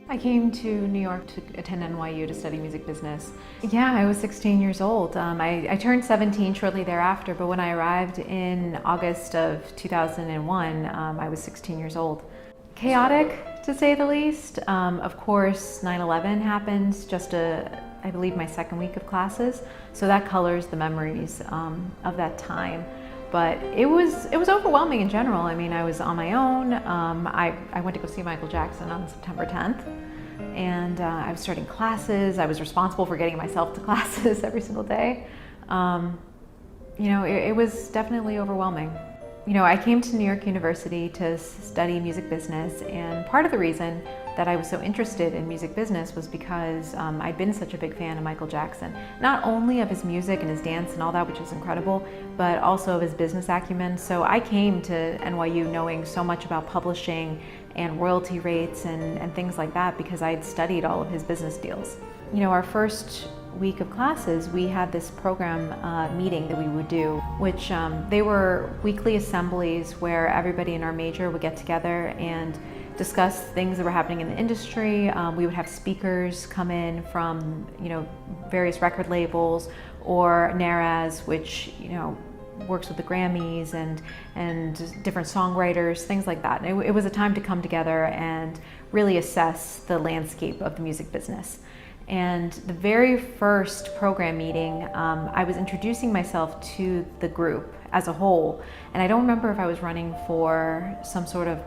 I came to New York to attend NYU to study music business. Yeah, I was 16 years old. I turned 17 shortly thereafter, but when I arrived in August of 2001, I was 16 years old. Chaotic, to say the least. Of course, 9/11 happened just I believe my second week of classes, so that colors the memories of that time. But it was overwhelming in general. I mean, I was on my own. I went to go see Michael Jackson on September 10th, and I was starting classes. I was responsible for getting myself to classes every single day. It was definitely overwhelming. I came to New York University to study music business, and part of the reason that I was so interested in music business was because I'd been such a big fan of Michael Jackson, not only of his music and his dance and all that, which is incredible, but also of his business acumen. So I came to NYU knowing so much about publishing and royalty rates and things like that because I had studied all of his business deals. Our first week of classes, we had this program meeting that we would do, which they were weekly assemblies where everybody in our major would get together and discuss things that were happening in the industry. We would have speakers come in from various record labels, or NARAS, which works with the Grammys and different songwriters, things like that. It was a time to come together and really assess the landscape of the music business. And the very first program meeting, I was introducing myself to the group as a whole. And I don't remember if I was running for some sort of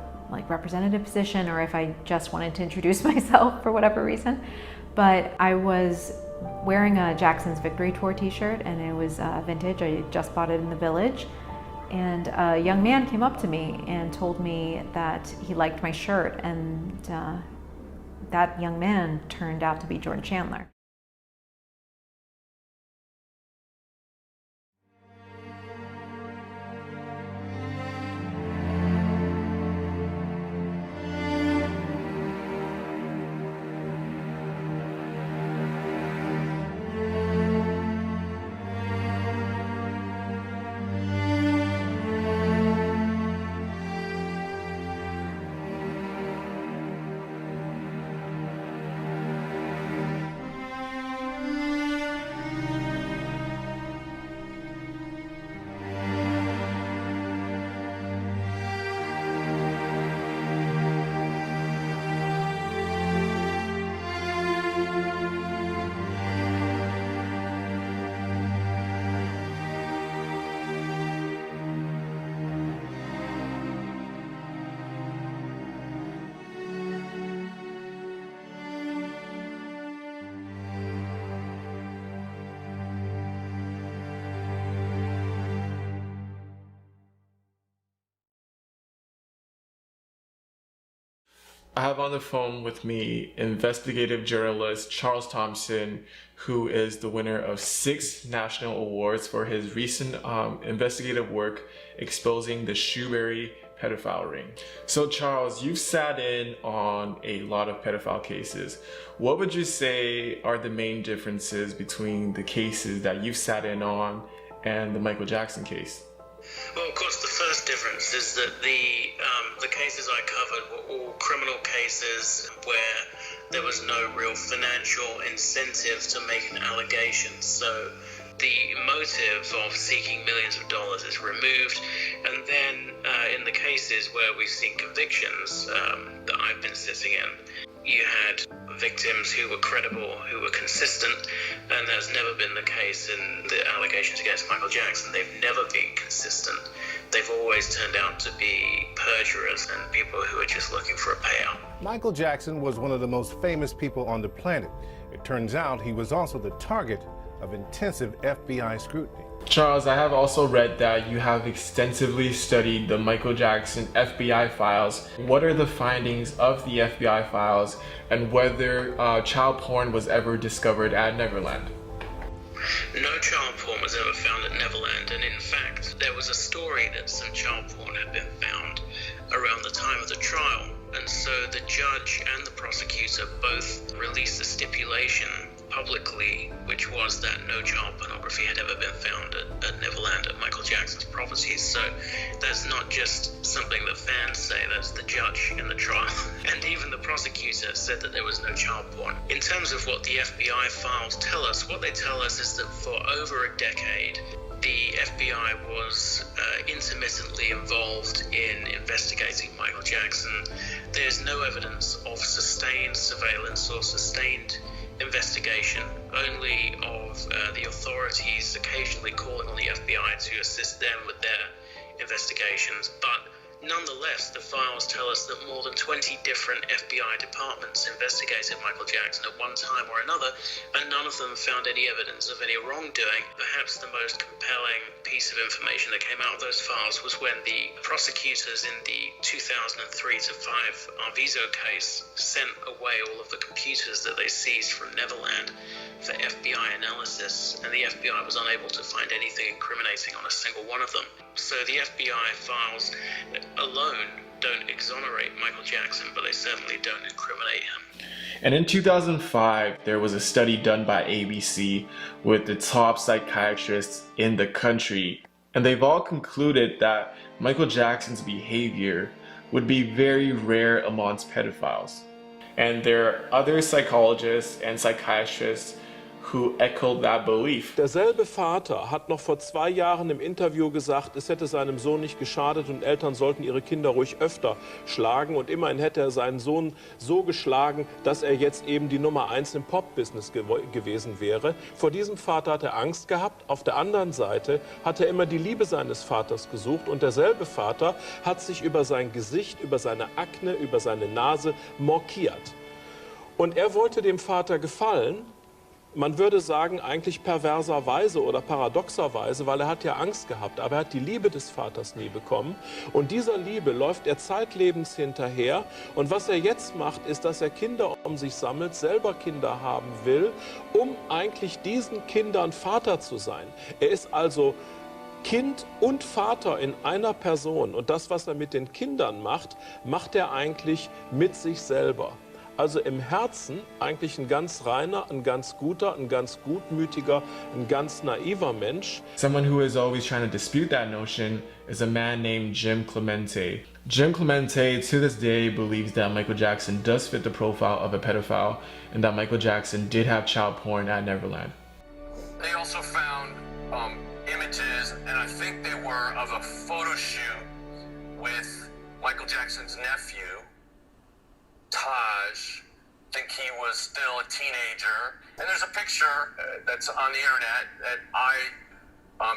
representative position or if I just wanted to introduce myself for whatever reason. But I was wearing a Jackson's Victory Tour t-shirt, and it was vintage. I just bought it in the Village. And a young man came up to me and told me that he liked my shirt, and that young man turned out to be Jordan Chandler. I have on the phone with me investigative journalist Charles Thompson, who is the winner of 6 national awards for his recent investigative work exposing the Shrewsbury pedophile ring. So Charles, you've sat in on a lot of pedophile cases. What would you say are the main differences between the cases that you've sat in on and the Michael Jackson case? Well, of course, the first difference is that the cases I covered were all criminal cases where there was no real financial incentive to make an allegation. So the motive of seeking millions of dollars is removed. And then in the cases where we've seen convictions that I've been sitting in, you had victims who were credible, who were consistent, and that's never been the case in the allegations against Michael Jackson. They've never been consistent. They've always turned out to be perjurers and people who are just looking for a payout. Michael Jackson was one of the most famous people on the planet. It turns out he was also the target of intensive FBI scrutiny. Charles, I have also read that you have extensively studied the Michael Jackson FBI files. What are the findings of the FBI files, and whether child porn was ever discovered at Neverland? No child porn was ever found at Neverland, and in fact, there was a story that some child porn had been found around the time of the trial, And so the judge and the prosecutor both released a stipulation publicly, which was that no child pornography had ever been found at Neverland, at Michael Jackson's properties. So that's not just something that fans say, that's the judge in the trial. And even the prosecutor said that there was no child porn. In terms of what the FBI files tell us, what they tell us is that for over a decade, the FBI was intermittently involved in investigating Michael Jackson. There's no evidence of sustained surveillance or sustained investigation, only of the authorities occasionally calling on the FBI to assist them with their investigations. But nonetheless, the files tell us that more than 20 different FBI departments investigated Michael Jackson at one time or another, and none of them found any evidence of any wrongdoing. Perhaps the most compelling piece of information that came out of those files was when the prosecutors in the 2003-5 Arvizo case sent away all of the computers that they seized from Neverland for FBI analysis, and the FBI was unable to find anything incriminating on a single one of them. So the FBI files alone don't exonerate Michael Jackson, but they certainly don't incriminate him. And in 2005, there was a study done by ABC with the top psychiatrists in the country, and they've all concluded that Michael Jackson's behavior would be very rare amongst pedophiles. And there are other psychologists and psychiatrists who echoed that belief. Derselbe Vater hat noch vor 2 Jahren im Interview gesagt, es hätte seinem Sohn nicht geschadet und Eltern sollten ihre Kinder ruhig öfter schlagen. Und immerhin hätte er seinen Sohn so geschlagen, dass er jetzt eben die Nummer 1 im Pop-Business gewesen wäre. Vor diesem Vater hat er Angst gehabt. Auf der anderen Seite hat er immer die Liebe seines Vaters gesucht. Und derselbe Vater hat sich über sein Gesicht, über seine Akne, über seine Nase mokiert. Und er wollte dem Vater gefallen. Man würde sagen, eigentlich perverserweise oder paradoxerweise, weil er hat ja Angst gehabt, aber er hat die Liebe des Vaters nie bekommen. Und dieser Liebe läuft er zeitlebens hinterher. Und was er jetzt macht, ist, dass er Kinder um sich sammelt, selber Kinder haben will, um eigentlich diesen Kindern Vater zu sein. Er ist also Kind und Vater in einer Person. Und das, was er mit den Kindern macht, macht er eigentlich mit sich selber. Also im Herzen eigentlich ein ganz reiner, ein ganz guter, ein ganz gutmütiger, ein ganz naiver Mensch. Someone who is always trying to dispute that notion is a man named Jim Clemente. Jim Clemente, to this day, believes that Michael Jackson does fit the profile of a pedophile and that Michael Jackson did have child porn at Neverland. They also found images, and I think they were of a photo shoot with Michael Jackson's nephew, Taj. I think he was still a teenager. And there's a picture that's on the internet that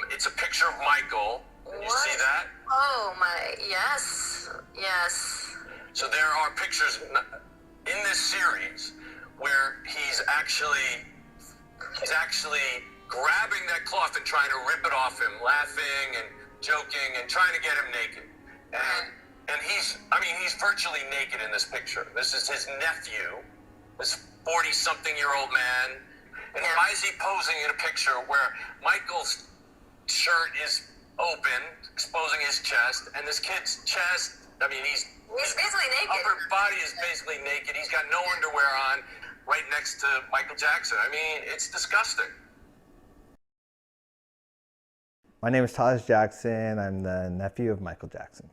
it's a picture of Michael. Can you see that? Oh my, yes, yes. So there are pictures in this series where he's actually grabbing that cloth and trying to rip it off him, laughing and joking and trying to get him naked. And he's virtually naked in this picture. This is his nephew, this 40-something-year-old man. And why is he posing in a picture where Michael's shirt is open, exposing his chest, and this kid's chest, he's basically naked. Upper body is basically naked. He's got no underwear on right next to Michael Jackson. It's disgusting. My name is Taj Jackson. I'm the nephew of Michael Jackson.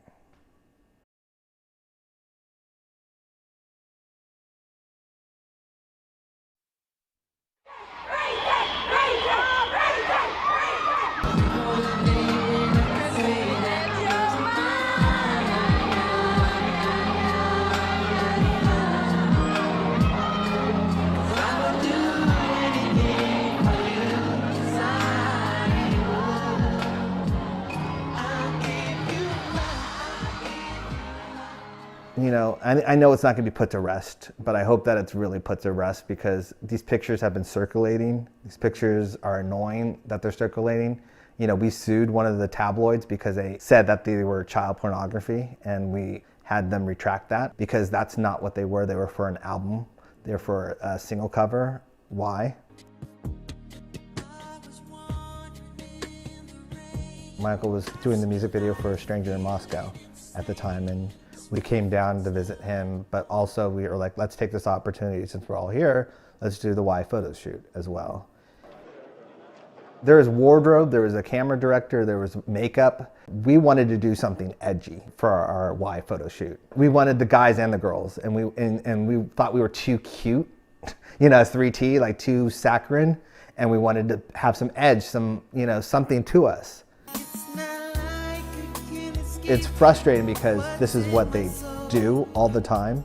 I know it's not going to be put to rest, but I hope that it's really put to rest because these pictures have been circulating. These pictures are annoying that they're circulating. We sued one of the tabloids because they said that they were child pornography, and we had them retract that because that's not what they were. They were for an album. They were for a single cover. Why? Michael was doing the music video for A Stranger in Moscow at the time, and We came down to visit him, but also we were like, let's take this opportunity since we're all here, let's do the Y photo shoot as well. There was wardrobe, there was a camera director, there was makeup. We wanted to do something edgy for our Y photo shoot. We wanted the guys and the girls, and we thought we were too cute, you know, 3T, like too saccharine, and we wanted to have some edge, some, you know, something to us. It's frustrating because this is what they do all the time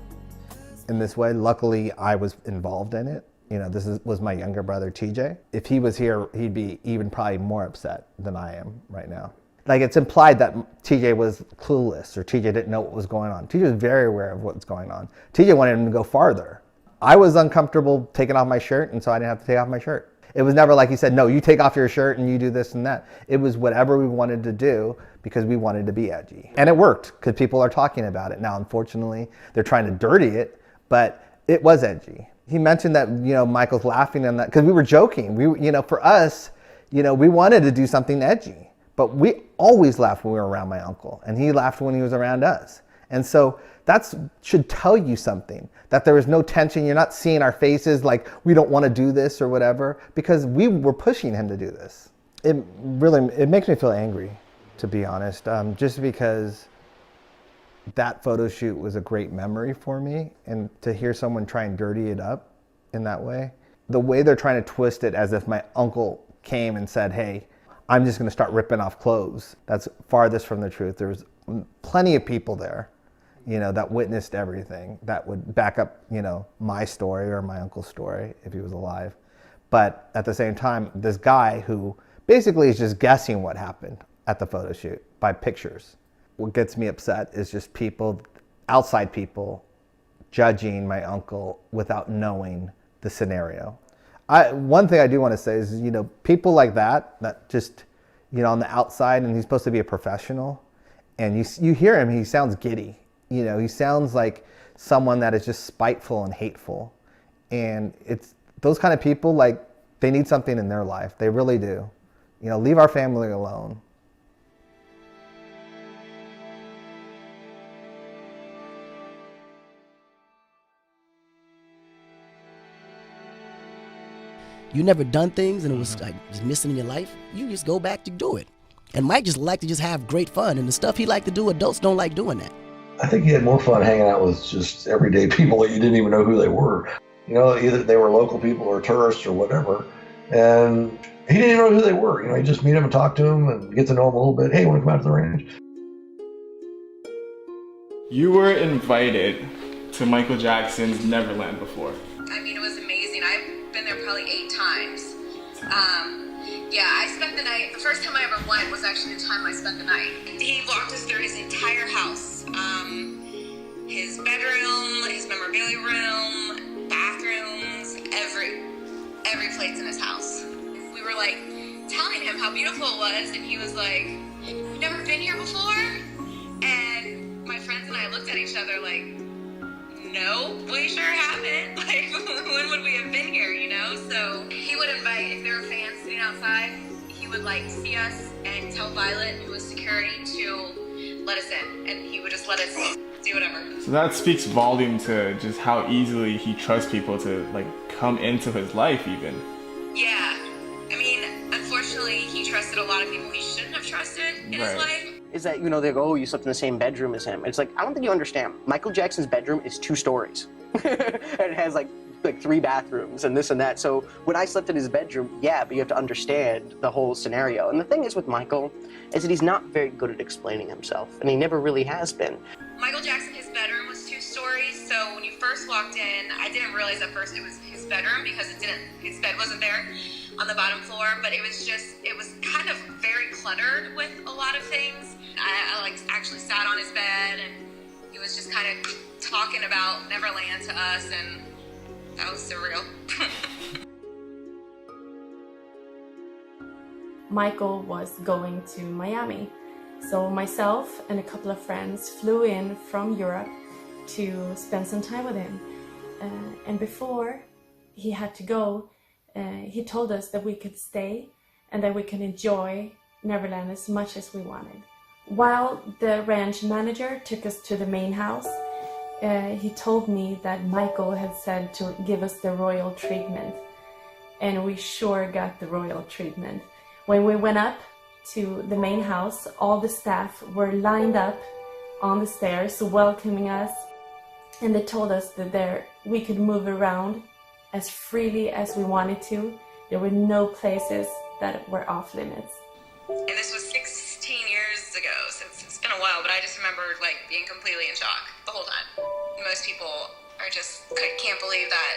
in this way. Luckily, I was involved in it. You know, was my younger brother, TJ. If he was here, he'd be even probably more upset than I am right now. Like, it's implied that TJ was clueless or TJ didn't know what was going on. TJ was very aware of what's going on. TJ wanted him to go farther. I was uncomfortable taking off my shirt, and so I didn't have to take off my shirt. It was never like he said, no, you take off your shirt and you do this and that. It was whatever we wanted to do because we wanted to be edgy. And it worked because people are talking about it. Now, unfortunately, they're trying to dirty it, but it was edgy. He mentioned that, you know, Michael's laughing and that, because we were joking. We, you know, for us, you know, we wanted to do something edgy, but we always laughed when we were around my uncle, and he laughed when he was around us. And so that should tell you something, that there is no tension. You're not seeing our faces like we don't want to do this or whatever, because we were pushing him to do this. It makes me feel angry, to be honest, just because that photo shoot was a great memory for me, and to hear someone try and dirty it up in that way, the way they're trying to twist it as if my uncle came and said, hey, I'm just going to start ripping off clothes. That's farthest from the truth. There was plenty of people there, you know, that witnessed everything, that would back up, you know, my story or my uncle's story if he was alive. But at the same time, this guy who basically is just guessing what happened at the photo shoot by pictures. What gets me upset is just people, outside people, judging my uncle without knowing the scenario. One thing I do want to say is, you know, people like that just, you know, on the outside, and he's supposed to be a professional, and you hear him, he sounds giddy. You know, he sounds like someone that is just spiteful and hateful. And it's those kind of people, like, they need something in their life. They really do. You know, leave our family alone. You never done things and it was like just missing in your life, you just go back to do it. And Mike just liked to just have great fun, and the stuff he liked to do, adults don't like doing that. I think he had more fun hanging out with just everyday people that you didn't even know who they were. You know, either they were local people or tourists or whatever. And he didn't even know who they were. You know, you just meet them and talk to them and get to know them a little bit. Hey, want to come out to the ranch? You were invited to Michael Jackson's Neverland before. I mean, it was amazing. I've been there probably 8 times. Yeah, I spent the night. The first time I ever went was actually the time I spent the night. He walked us through his entire house. His bedroom, his memorabilia room, bathrooms, every place in his house. We were like telling him how beautiful it was, and he was like, "You've never been here before?" And my friends and I looked at each other like, "No, we sure haven't. Like, when would we have been here, you know?" So he would invite, if there were fans sitting outside, he would like see us and tell Violet, who was security, to let us in, and he would just let us do whatever. So that speaks volume to just how easily he trusts people to like come into his life even. Yeah, I mean, unfortunately, he trusted a lot of people he shouldn't have trusted in his life. Is that, you know, they go, "Oh, you slept in the same bedroom as him." It's like, I don't think you understand. Michael Jackson's bedroom is 2 stories. And it has like 3 bathrooms and this and that. So when I slept in his bedroom, yeah, but you have to understand the whole scenario. And the thing is with Michael is that he's not very good at explaining himself, and he never really has been. Michael Jackson, his bedroom was 2 stories, so when you first walked in, I didn't realize at first it was his bedroom because his bed wasn't there on the bottom floor, but it was kind of very cluttered with a lot of things. I like actually sat on his bed, and he was just kind of talking about Neverland to us, and that was surreal. Michael was going to Miami. So myself and a couple of friends flew in from Europe to spend some time with him. And before he had to go, he told us that we could stay and that we could enjoy Neverland as much as we wanted. While the ranch manager took us to the main house, he told me that Michael had said to give us the royal treatment. And we sure got the royal treatment. When we went up to the main house, all the staff were lined up on the stairs welcoming us. And they told us that we could move around as freely as we wanted to. There were no places that were off limits. And this was 16 years ago, so it's been a while, but I just remember like being completely in shock the whole time. Most people are just can't believe that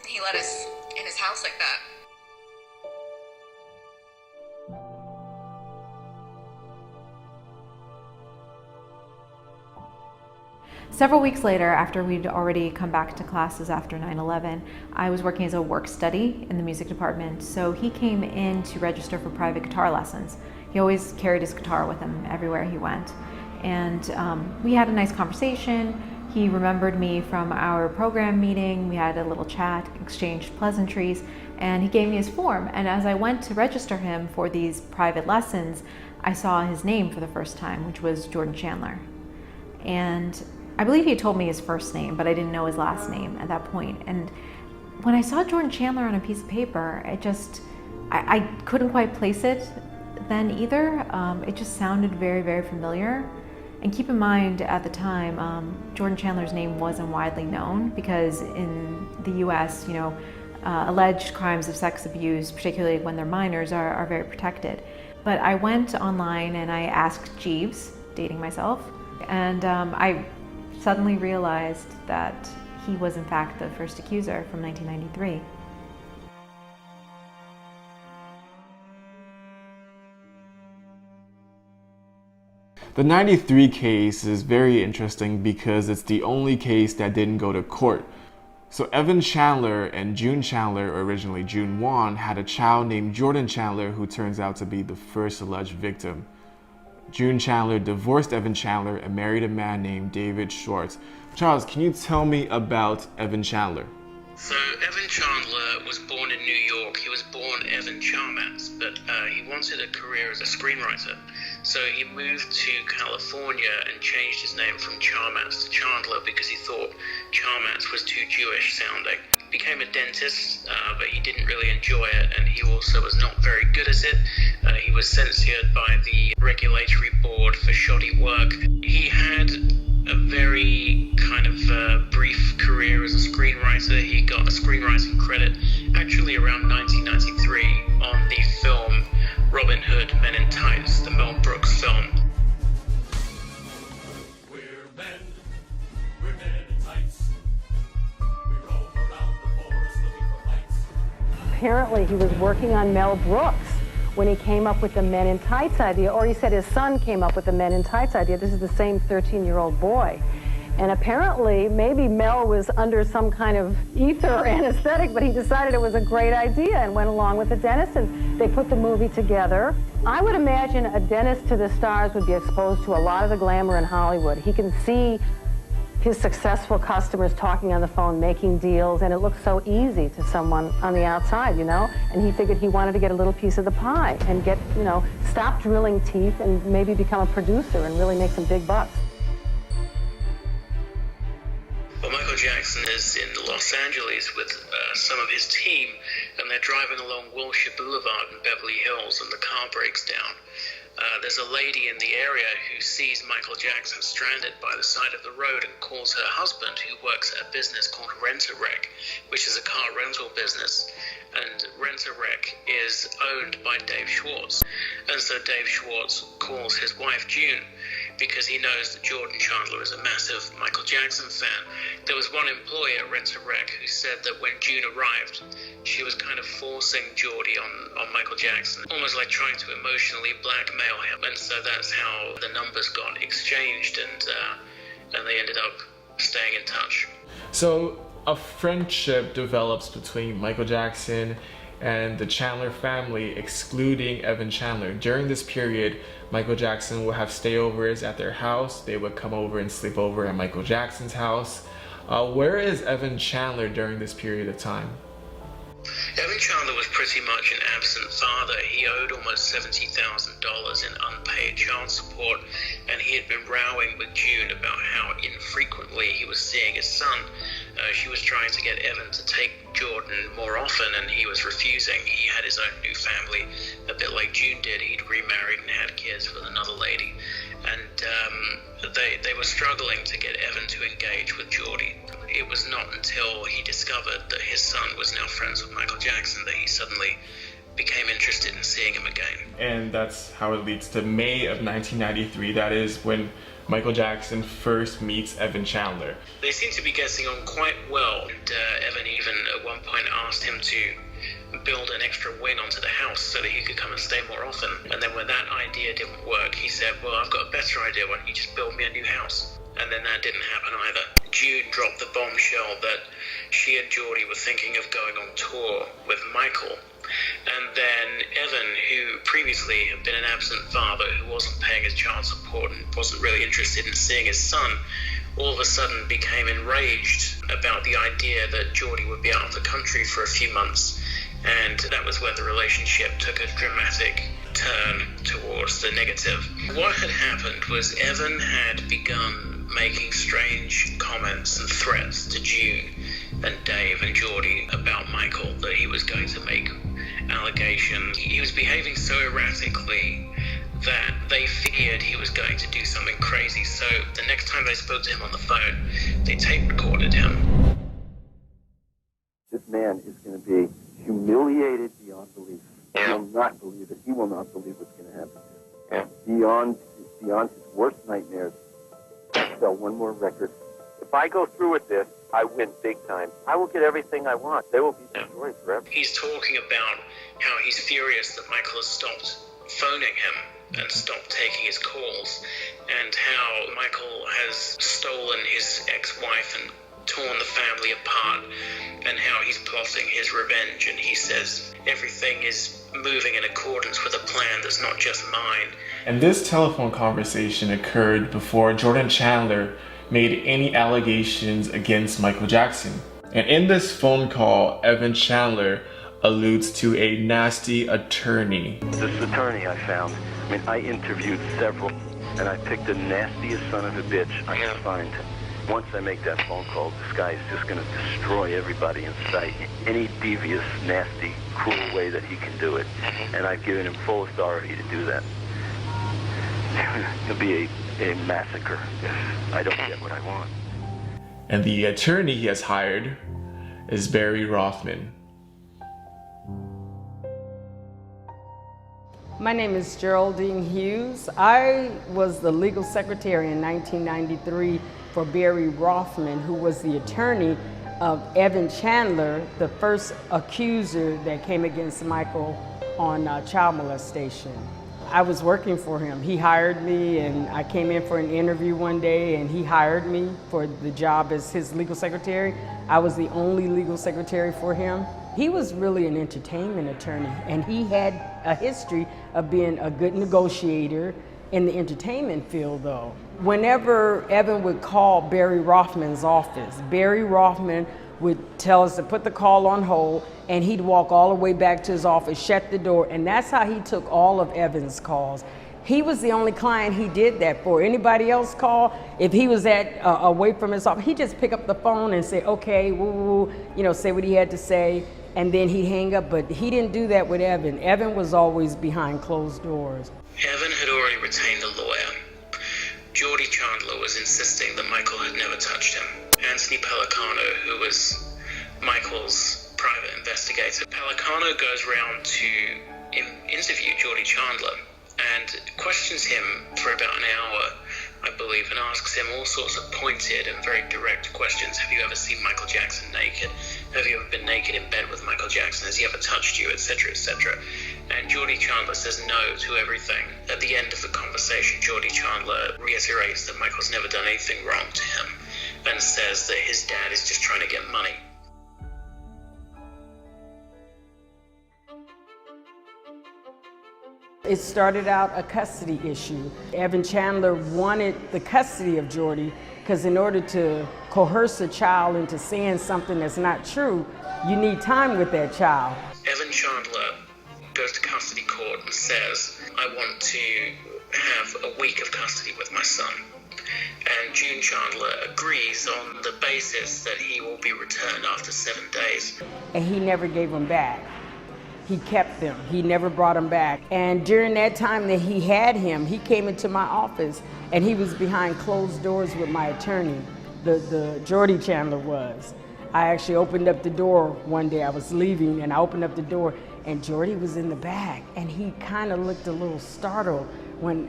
he let us in his house like that. Several weeks later, after we'd already come back to classes after 9/11, I was working as a work study in the music department, so he came in to register for private guitar lessons. He always carried his guitar with him everywhere he went. And we had a nice conversation. He remembered me from our program meeting. We had a little chat, exchanged pleasantries, and he gave me his form. And as I went to register him for these private lessons, I saw his name for the first time, which was Jordan Chandler. And I believe he had told me his first name, but I didn't know his last name at that point. And when I saw Jordan Chandler on a piece of paper, I couldn't quite place it then either. It just sounded very, very familiar. And keep in mind, at the time, Jordan Chandler's name wasn't widely known because in the US, alleged crimes of sex abuse, particularly when they're minors, are very protected. But I went online and I asked Jeeves, dating myself, and I suddenly realized that he was in fact the first accuser from 1993. The 93 case is very interesting because it's the only case that didn't go to court. So Evan Chandler and June Chandler, or originally June Wan, had a child named Jordan Chandler who turns out to be the first alleged victim. June Chandler divorced Evan Chandler and married a man named David Schwartz. Charles, can you tell me about Evan Chandler? So Evan Chandler was born in New York. He was born Evan Charmatz, but he wanted a career as a screenwriter. So he moved to California and changed his name from Charmatz to Chandler because he thought Charmatz was too Jewish sounding. He became a dentist, but he didn't really enjoy it, and he also was not very good at it. He was censured by the regulatory board for shoddy work. He had a very kind of brief career as a screenwriter. He got a screenwriting credit actually around 1993 on the film Robin Hood Men in Tights, the Mel Brooks film. We're men in tights. We roam around the forest looking for lights. Apparently he was working on Mel Brooks when he came up with the Men in Tights idea, or he said his son came up with the Men in Tights idea. This is the same 13-year-old boy. And apparently, maybe Mel was under some kind of ether or anesthetic, but he decided it was a great idea and went along with the dentist, and they put the movie together. I would imagine a dentist to the stars would be exposed to a lot of the glamour in Hollywood. He can see his successful customers talking on the phone, making deals, and it looks so easy to someone on the outside, and he figured he wanted to get a little piece of the pie and get, stop drilling teeth and maybe become a producer and really make some big bucks. Well, Michael Jackson is in Los Angeles with some of his team, and they're driving along Wilshire Boulevard in Beverly Hills, and the car breaks down. There's a lady in the area who sees Michael Jackson stranded by the side of the road and calls her husband, who works at a business called Rent-A-Wreck, which is a car rental business. And Rent-A-Wreck is owned by Dave Schwartz. And so Dave Schwartz calls his wife June because he knows that Jordan Chandler is a massive Michael Jackson fan. There was one employee at Rent-A-Wreck who said that when June arrived, she was kind of forcing Geordie on Michael Jackson, almost like trying to emotionally blackmail him. And so that's how the numbers got exchanged, and they ended up staying in touch. So a friendship develops between Michael Jackson and the Chandler family, excluding Evan Chandler. During this period, Michael Jackson would have stayovers at their house. They would come over and sleep over at Michael Jackson's house. Where is Evan Chandler during this period of time? Evan Chandler was pretty much an absent father. He owed almost $70,000 in unpaid child support, and he had been rowing with June about how infrequently he was seeing his son. She was trying to get Evan to take Jordan more often, and he was refusing. He had his own new family, a bit like June did. He'd remarried and had kids with another lady, and they were struggling to get Evan to engage with Geordie. It was not until he discovered that his son was now friends with Michael Jackson that he suddenly became interested in seeing him again. And that's how it leads to May of 1993. That is when Michael Jackson first meets Evan Chandler. They seem to be getting on quite well, and Evan even at one point asked him to build an extra wing onto the house so that he could come and stay more often. And then when that idea didn't work, he said, well, I've got a better idea, why don't you just build me a new house? And then that didn't happen either. June dropped the bombshell that she and Geordie were thinking of going on tour with Michael. And then Evan, who previously had been an absent father who wasn't paying his child support and wasn't really interested in seeing his son, all of a sudden became enraged about the idea that Geordie would be out of the country for a few months. And that was where the relationship took a dramatic turn towards the negative. What had happened was Evan had begun making strange comments and threats to June and Dave and Geordie about Michael, that he was going to make allegations. He was behaving so erratically that they feared he was going to do something crazy. So the next time they spoke to him on the phone, they tape recorded him. This man is going to be humiliated beyond belief. He will not believe it. He will not believe what's going to happen. Yeah. Beyond his worst nightmares, sell one more record. If I go through with this, I win big time. I will get everything I want. They will be destroyed forever. He's talking about how he's furious that Michael has stopped phoning him and stopped taking his calls, and how Michael has stolen his ex-wife and torn the family apart, and how he's plotting his revenge. And he says everything is moving in accordance with a plan that's not just mine. And this telephone conversation occurred before Jordan Chandler made any allegations against Michael Jackson. And in this phone call, Evan Chandler alludes to a nasty attorney. This attorney I found, I interviewed several, and I picked the nastiest son of a bitch I could find. Once I make that phone call, this guy is just going to destroy everybody in sight. Any devious, nasty, cruel way that he can do it. And I've given him full authority to do that. It'll be a massacre if I don't get what I want. And the attorney he has hired is Barry Rothman. My name is Geraldine Hughes. I was the legal secretary in 1993 for Barry Rothman, who was the attorney of Evan Chandler, the first accuser that came against Michael on child molestation. I was working for him. He hired me, and I came in for an interview one day, and he hired me for the job as his legal secretary. I was the only legal secretary for him. He was really an entertainment attorney, and he had a history of being a good negotiator in the entertainment field, though. Whenever Evan would call Barry Rothman's office, Barry Rothman would tell us to put the call on hold, and he'd walk all the way back to his office, shut the door, and that's how he took all of Evan's calls. He was the only client he did that for. Anybody else call, if he was away from his office, he'd just pick up the phone and say, okay, woo, say what he had to say, and then he'd hang up, but he didn't do that with Evan. Evan was always behind closed doors. Evan had already retained a lawyer. Geordie Chandler was insisting that Michael had never touched him. Anthony Pellicano, who was Michael's private investigator, Pellicano goes round to interview Geordie Chandler and questions him for about an hour, I believe, and asks him all sorts of pointed and very direct questions. Have you ever seen Michael Jackson naked? Have you ever been naked in bed with Michael Jackson? Has he ever touched you, etc., etc.? And Geordie Chandler says no to everything. At the end of the conversation, Geordie Chandler reiterates that Michael's never done anything wrong to him and says that his dad is just trying to get money. It started out a custody issue. Evan Chandler wanted the custody of Jordy because in order to coerce a child into saying something that's not true, you need time with that child. Evan Chandler goes to custody court and says, I want to have a week of custody with my son. And June Chandler agrees on the basis that he will be returned after 7 days. And he never gave them back. He kept them. He never brought them back. And during that time that he had him, he came into my office and he was behind closed doors with my attorney. The Jordy Chandler was. I actually opened up the door one day. I was leaving and I opened up the door and Jordy was in the back and he kind of looked a little startled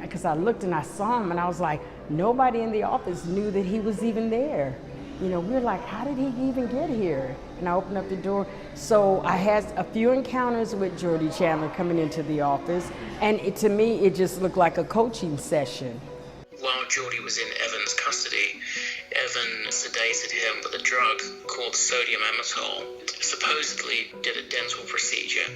because I looked and I saw him and I was like, nobody in the office knew that he was even there. You know, we were like, how did he even get here? And I opened up the door. So I had a few encounters with Jordy Chandler coming into the office, and to me, it just looked like a coaching session. While Jordy was in Evan's custody, Evan sedated him with a drug called sodium amytal, supposedly did a dental procedure,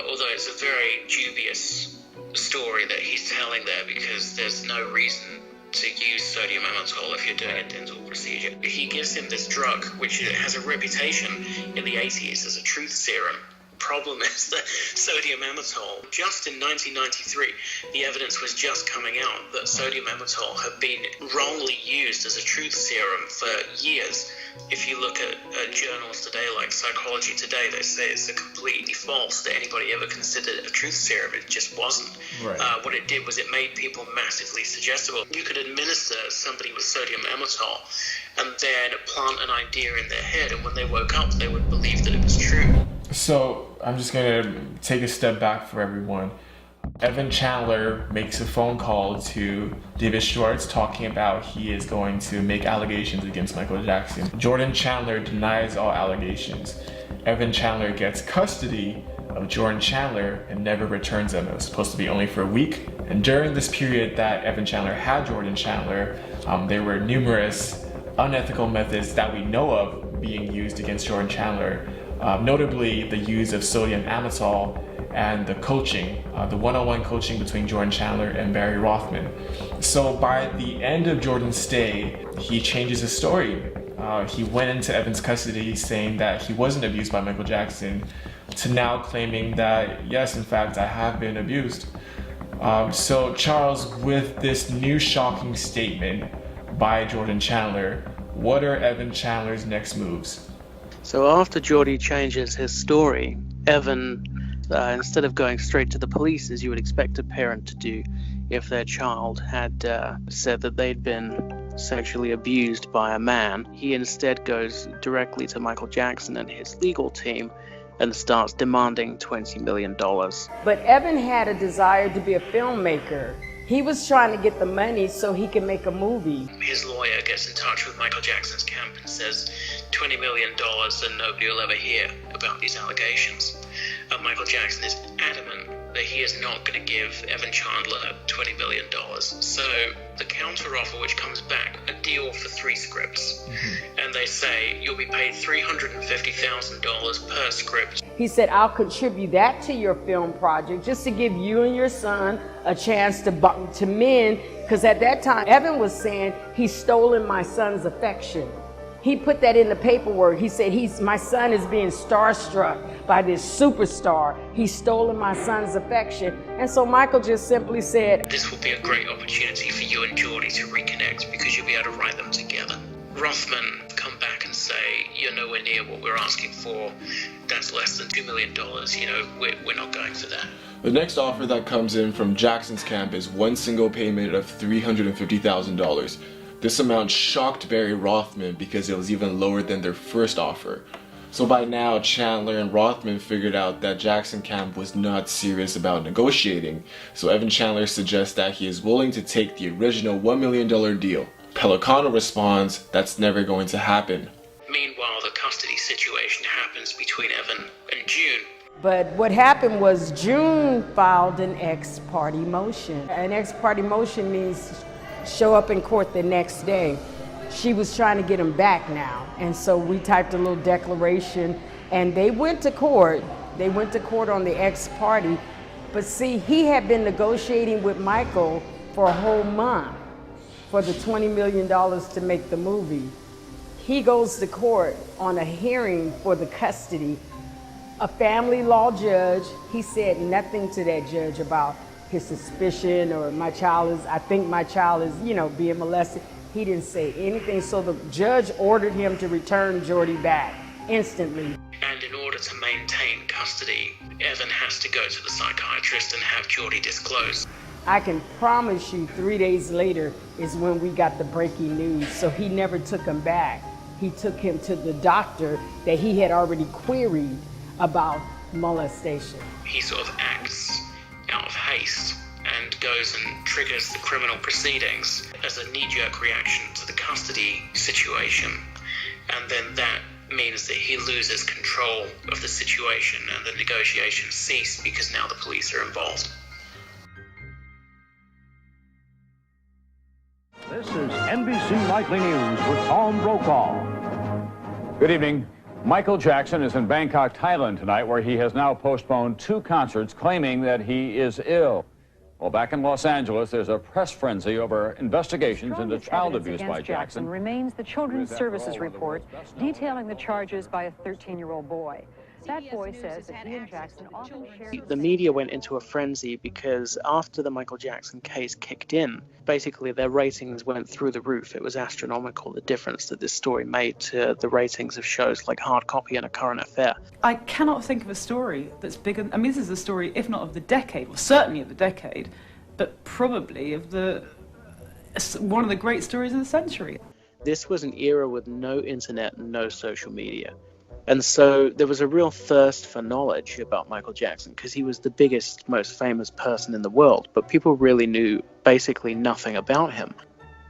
although it's a very dubious story that he's telling there because there's no reason to use sodium amytal if you're doing a dental procedure. He gives him this drug, which has a reputation in the 80s as a truth serum. Problem is that sodium amytal, just in 1993, the evidence was just coming out that sodium amytal had been wrongly used as a truth serum for years. If you look at journals today like Psychology Today, they say it's completely false that anybody ever considered it a truth serum. It just wasn't. Right. What it did was it made people massively suggestible. You could administer somebody with sodium amytal and then plant an idea in their head, and when they woke up, they would believe that it was true. So I'm just gonna take a step back for everyone. Evan Chandler makes a phone call to David Schwartz talking about he is going to make allegations against Michael Jackson. Jordan Chandler denies all allegations. Evan Chandler gets custody of Jordan Chandler and never returns him. It was supposed to be only for a week. And during this period that Evan Chandler had Jordan Chandler, there were numerous unethical methods that we know of being used against Jordan Chandler. Notably the use of sodium amytal and the coaching, the one-on-one coaching between Jordan Chandler and Barry Rothman. So by the end of Jordan's stay, he changes his story. He went into Evan's custody saying that he wasn't abused by Michael Jackson, to now claiming that, yes, in fact, I have been abused. So Charles, with this new shocking statement by Jordan Chandler, what are Evan Chandler's next moves? So after Jordy changes his story, Evan, instead of going straight to the police as you would expect a parent to do if their child had said that they'd been sexually abused by a man, he instead goes directly to Michael Jackson and his legal team and starts demanding $20 million. But Evan had a desire to be a filmmaker. He was trying to get the money so he could make a movie. His lawyer gets in touch with Michael Jackson's camp and says $20 million and nobody will ever hear about these allegations. Michael Jackson is adamant that he is not going to give Evan Chandler $20 million. So the counteroffer, which comes back, a deal for 3 scripts. And they say you'll be paid $350,000 per script. He said, I'll contribute that to your film project just to give you and your son a chance to mend. Because at that time, Evan was saying he's stolen my son's affection. He put that in the paperwork. He said, my son is being starstruck by this superstar. He's stolen my son's affection. And so Michael just simply said, this will be a great opportunity for you and Jordy to reconnect because you'll be able to write them together. Rothman come back and say, you're nowhere near what we're asking for. That's less than $2 million. You know, we're not going for that. The next offer that comes in from Jackson's camp is one single payment of $350,000. This amount shocked Barry Rothman because it was even lower than their first offer. So by now, Chandler and Rothman figured out that Jackson camp was not serious about negotiating. So Evan Chandler suggests that he is willing to take the original $1 million deal. Pelicano responds, that's never going to happen. Meanwhile, the custody situation happens between Evan and June. But what happened was June filed an ex parte motion. An ex parte motion means show up in court the next day. She was trying to get him back now. And so we typed a little declaration and they went to court. They went to court on the ex parte. But see, he had been negotiating with Michael for a whole month for the $20 million to make the movie. He goes to court on a hearing for the custody. A family law judge, he said nothing to that judge about his suspicion or I think my child is, being molested. He didn't say anything. So the judge ordered him to return Jordy back instantly. And in order to maintain custody, Evan has to go to the psychiatrist and have Jordy disclose. I can promise you 3 days later is when we got the breaking news. So he never took him back. He took him to the doctor that he had already queried about molestation. He sort of acts out of haste and goes and triggers the criminal proceedings as a knee-jerk reaction to the custody situation. And then that means that he loses control of the situation and the negotiations cease because now the police are involved. This is NBC Nightly News with Tom Brokaw. Good evening. Michael Jackson is in Bangkok, Thailand tonight, where he has now postponed 2 concerts claiming that he is ill. Well, back in Los Angeles, there's a press frenzy over investigations into child abuse by Jackson. Remains the Children's Services report detailing the charges by a 13-year-old boy. That boy says that he and Jackson often shared... The media went into a frenzy because after the Michael Jackson case kicked in, basically their ratings went through the roof. It was astronomical, the difference that this story made to the ratings of shows like Hard Copy and A Current Affair. I cannot think of a story that's bigger... I mean, this is a story, if not of the decade, well, certainly of the decade, but probably of one of the great stories of the century. This was an era with no internet and no social media. And so there was a real thirst for knowledge about Michael Jackson because he was the biggest, most famous person in the world, but people really knew basically nothing about him.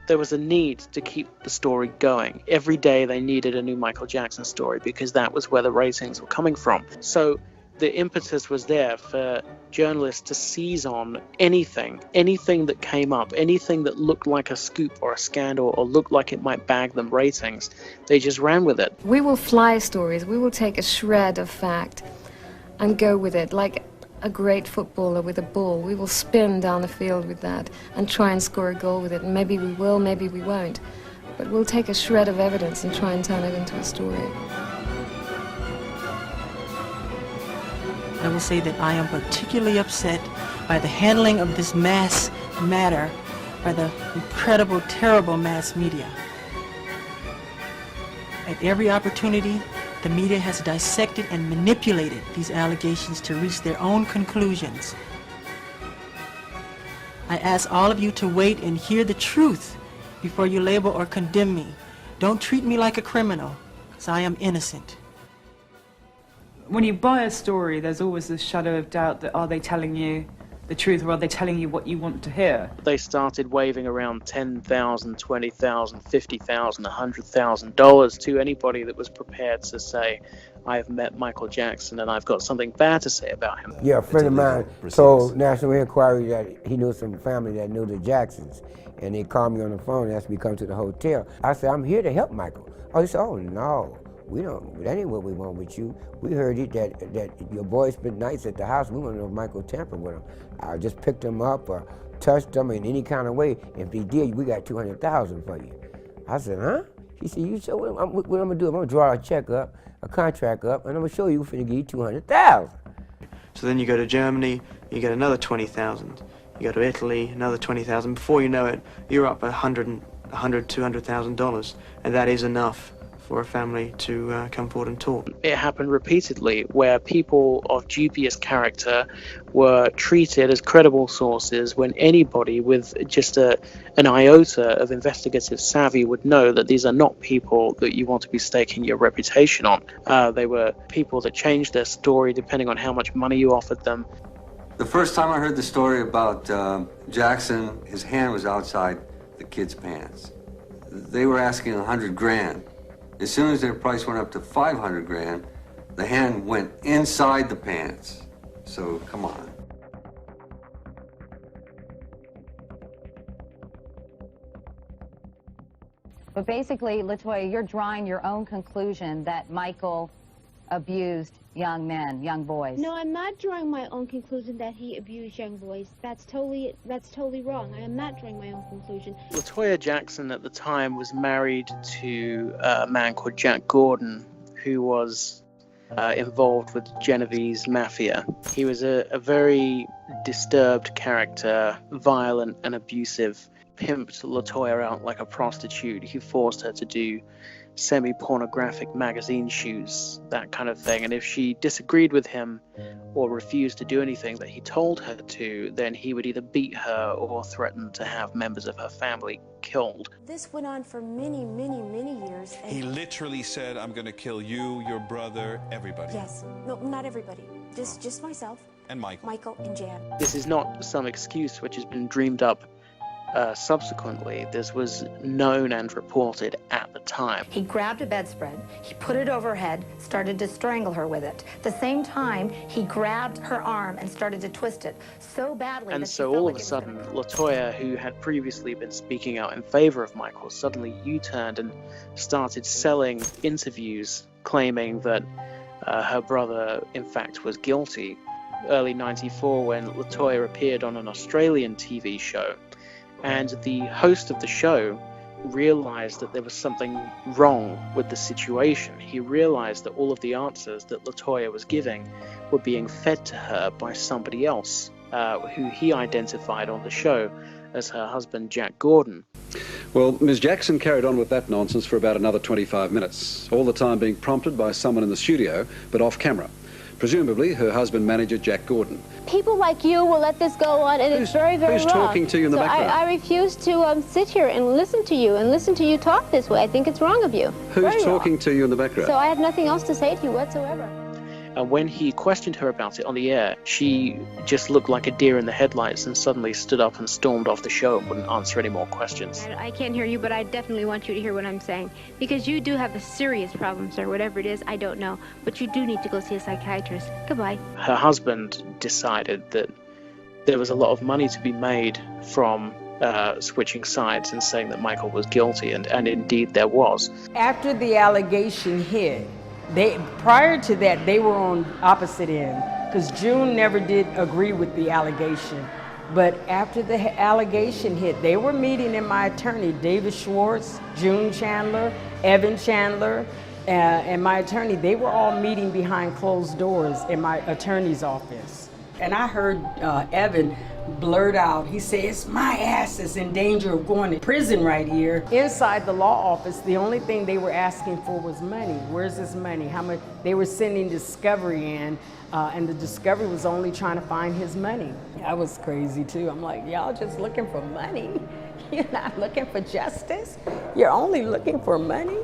There was a need to keep the story going. Every day they needed a new Michael Jackson story because that was where the ratings were coming from. So the impetus was there for journalists to seize on anything that came up, anything that looked like a scoop or a scandal or looked like it might bag them ratings. They just ran with it. We will fly stories. We will take a shred of fact and go with it like a great footballer with a ball. We will spin down the field with that and try and score a goal with it. And maybe we will, maybe we won't. But we'll take a shred of evidence and try and turn it into a story. I will say that I am particularly upset by the handling of this mass matter by the incredible, terrible mass media. At every opportunity, the media has dissected and manipulated these allegations to reach their own conclusions. I ask all of you to wait and hear the truth before you label or condemn me. Don't treat me like a criminal, because I am innocent. When you buy a story, there's always this shadow of doubt that are they telling you the truth or are they telling you what you want to hear? They started waving around $10,000, $20,000, $50,000, $100,000 to anybody that was prepared to say, I've met Michael Jackson and I've got something bad to say about him. Yeah, a friend of mine told National Enquiry that he knew some family that knew the Jacksons, and they called me on the phone and asked me to come to the hotel. I said, I'm here to help Michael. Oh, he said, oh no. That ain't what we want with you. We heard that your boy spent nights at the house. We want to know if Michael tampered with him. I just picked him up or touched him in any kind of way. If he did, we got $200,000 for you. I said, huh? He said, you show what I'm gonna do? I'm gonna draw a check up, a contract up, and I'm gonna show you we're finna give you $200,000. So then you go to Germany, you get another 20,000. You go to Italy, another 20,000. Before you know it, you're up $200,000, and that is enough for a family to come forward and talk. It happened repeatedly where people of dubious character were treated as credible sources when anybody with just an iota of investigative savvy would know that these are not people that you want to be staking your reputation on. They were people that changed their story depending on how much money you offered them. The first time I heard the story about Jackson, his hand was outside the kid's pants. They were asking $100,000. As soon as their price went up to $500,000, the hand went inside the pants. So, come on. But basically, Latoya, you're drawing your own conclusion that Michael abused young men, young boys. No, I'm not drawing my own conclusion that he abused young boys. That's totally wrong. I am not drawing my own conclusion. LaToya Jackson at the time was married to a man called Jack Gordon, who was involved with Genevieve's mafia. He was a very disturbed character, violent and abusive. Pimped LaToya out like a prostitute. He forced her to do semi-pornographic magazine shoots, that kind of thing. And if she disagreed with him or refused to do anything that he told her to, then he would either beat her or threaten to have members of her family killed. This went on for many, many, many years. He literally said, I'm going to kill you, your brother, everybody. Yes. No, not everybody. Just myself. And Michael. Michael and Jan. This is not some excuse which has been dreamed up subsequently. This was known and reported at the time. He grabbed a bedspread, he put it over her head, started to strangle her with it. At the same time, he grabbed her arm and started to twist it so badly. And so all of a sudden, LaToya, who had previously been speaking out in favor of Michael, suddenly U-turned and started selling interviews claiming that her brother, in fact, was guilty. Early '94, when LaToya appeared on an Australian TV show, and the host of the show realized that there was something wrong with the situation. He realized that all of the answers that LaToya was giving were being fed to her by somebody else, who he identified on the show as her husband, Jack Gordon. Well, Ms. Jackson carried on with that nonsense for about another 25 minutes, all the time being prompted by someone in the studio, but off camera. Presumably her husband manager, Jack Gordon. People like you will let this go on, and it's very, very who's wrong. talking to you in the background? I refuse to sit here and listen to you talk this way. I think it's wrong of you. Who's talking to you in the background? So I have nothing else to say to you whatsoever. And when he questioned her about it on the air, she just looked like a deer in the headlights and suddenly stood up and stormed off the show and wouldn't answer any more questions. I can't hear you, but I definitely want you to hear what I'm saying. Because you do have a serious problem, sir. Whatever it is, I don't know. But you do need to go see a psychiatrist. Goodbye. Her husband decided that there was a lot of money to be made from switching sides and saying that Michael was guilty, and indeed there was. After the allegation hit, prior to that, they were on opposite end, because June never did agree with the allegation. But after the allegation hit, they were meeting in my attorney, David Schwartz, June Chandler, Evan Chandler, and my attorney. They were all meeting behind closed doors in my attorney's office. And I heard Evan blurt out, he says, my ass is in danger of going to prison right here. Inside the law office, the only thing they were asking for was money. Where's this money? How much? They were sending discovery in, and the discovery was only trying to find his money. I was crazy too. I'm like, y'all just looking for money? You're not looking for justice? You're only looking for money?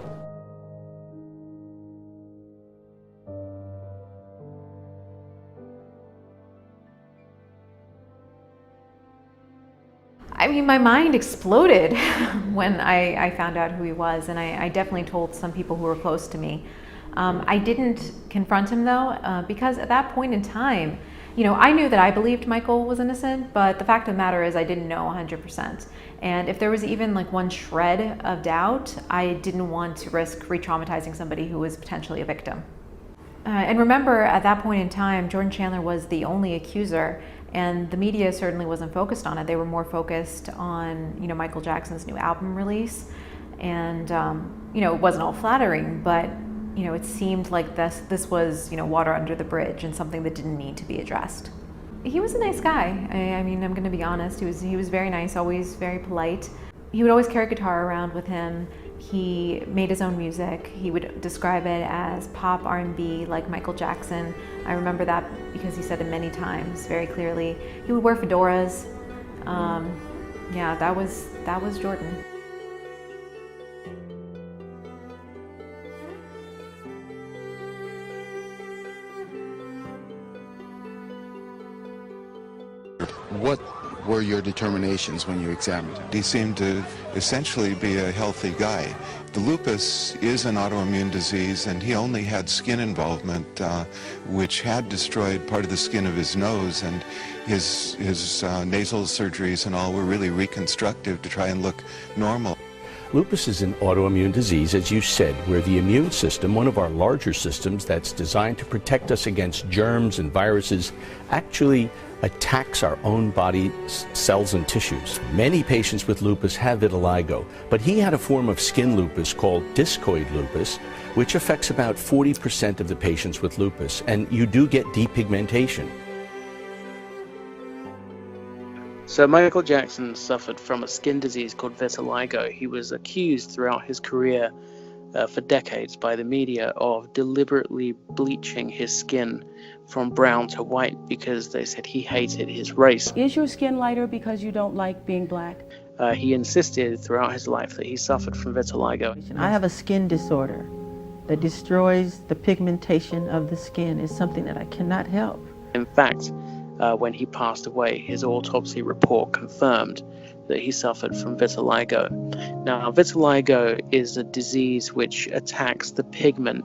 I mean, my mind exploded when I found out who he was, and I definitely told some people who were close to me. I didn't confront him though, because at that point in time, you know, I knew that I believed Michael was innocent, but the fact of the matter is I didn't know 100%. And if there was even like one shred of doubt, I didn't want to risk re-traumatizing somebody who was potentially a victim. And remember, at that point in time, Jordan Chandler was the only accuser, and the media certainly wasn't focused on it. They were more focused on, you know, Michael Jackson's new album release. And, you know, it wasn't all flattering, but, you know, it seemed like this was, you know, water under the bridge and something that didn't need to be addressed. He was a nice guy. I mean, I'm gonna be honest. He was very nice, always very polite. He would always carry a guitar around with him. He made his own music. He would describe it as pop R&B like Michael Jackson. I remember that because he said it many times very clearly. He would wear fedoras. Yeah, that was Jordan. What were your determinations when you examined him? He seemed to essentially be a healthy guy. The lupus is an autoimmune disease, and he only had skin involvement, which had destroyed part of the skin of his nose, and his nasal surgeries and all were really reconstructive to try and look normal. Lupus is an autoimmune disease, as you said, where the immune system, one of our larger systems that's designed to protect us against germs and viruses, actually attacks our own body cells and tissues. Many patients with lupus have vitiligo, but he had a form of skin lupus called discoid lupus, which affects about 40% of the patients with lupus, and you do get depigmentation. So Michael Jackson suffered from a skin disease called vitiligo. He was accused throughout his career for decades by the media of deliberately bleaching his skin from brown to white because they said he hated his race. Is your skin lighter because you don't like being black? He insisted throughout his life that he suffered from vitiligo. I have a skin disorder that destroys the pigmentation of the skin. It's something that I cannot help. In fact, when he passed away, his autopsy report confirmed that he suffered from vitiligo. Now, vitiligo is a disease which attacks the pigment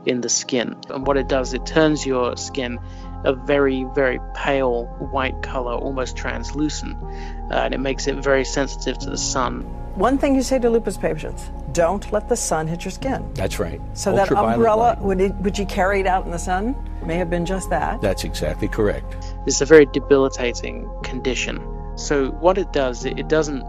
in the skin. And what it does, it turns your skin a very, very pale white color, almost translucent, and it makes it very sensitive to the sun. One thing you say to lupus patients, don't let the sun hit your skin. That's right. So that umbrella, would you carry it out in the sun? May have been just that. That's exactly correct. It's a very debilitating condition. So what it does, it doesn't,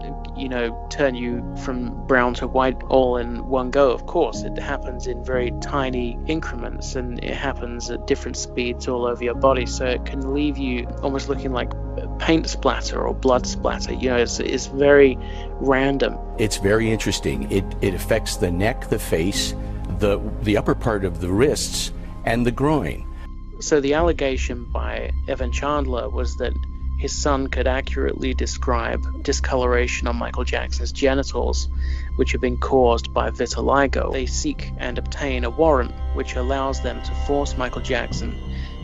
turn you from brown to white all in one go. Of course, it happens in very tiny increments, and it happens at different speeds all over your body. So it can leave you almost looking like paint splatter or blood splatter. It's very random. It's very interesting. It affects the neck, the face, the upper part of the wrists, and the groin. So the allegation by Evan Chandler was that his son could accurately describe discoloration on Michael Jackson's genitals, which have been caused by vitiligo. They seek and obtain a warrant which allows them to force Michael Jackson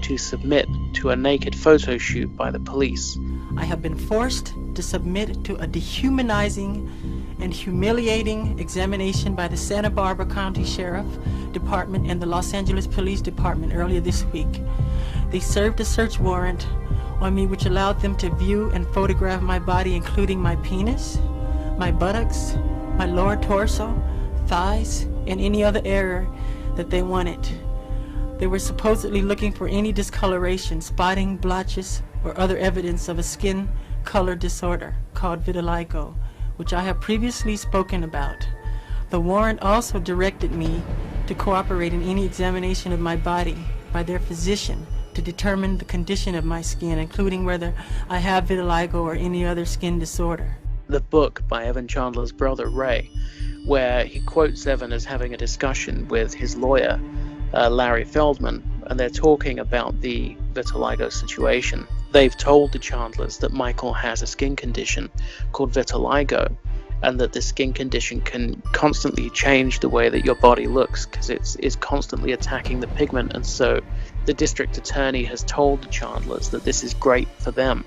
to submit to a naked photo shoot by the police. I have been forced to submit to a dehumanizing and humiliating examination by the Santa Barbara County Sheriff Department and the Los Angeles Police Department earlier this week. They served a search warrant on me which allowed them to view and photograph my body, including my penis, my buttocks, my lower torso, thighs, and any other area that they wanted. They were supposedly looking for any discoloration, spotting, blotches, or other evidence of a skin color disorder called vitiligo, which I have previously spoken about. The warrant also directed me to cooperate in any examination of my body by their physician to determine the condition of my skin, including whether I have vitiligo or any other skin disorder. The book by Evan Chandler's brother, Ray, where he quotes Evan as having a discussion with his lawyer, Larry Feldman, and they're talking about the vitiligo situation. They've told the Chandlers that Michael has a skin condition called vitiligo, and that the skin condition can constantly change the way that your body looks because it's constantly attacking the pigment. And so the district attorney has told the Chandlers that this is great for them,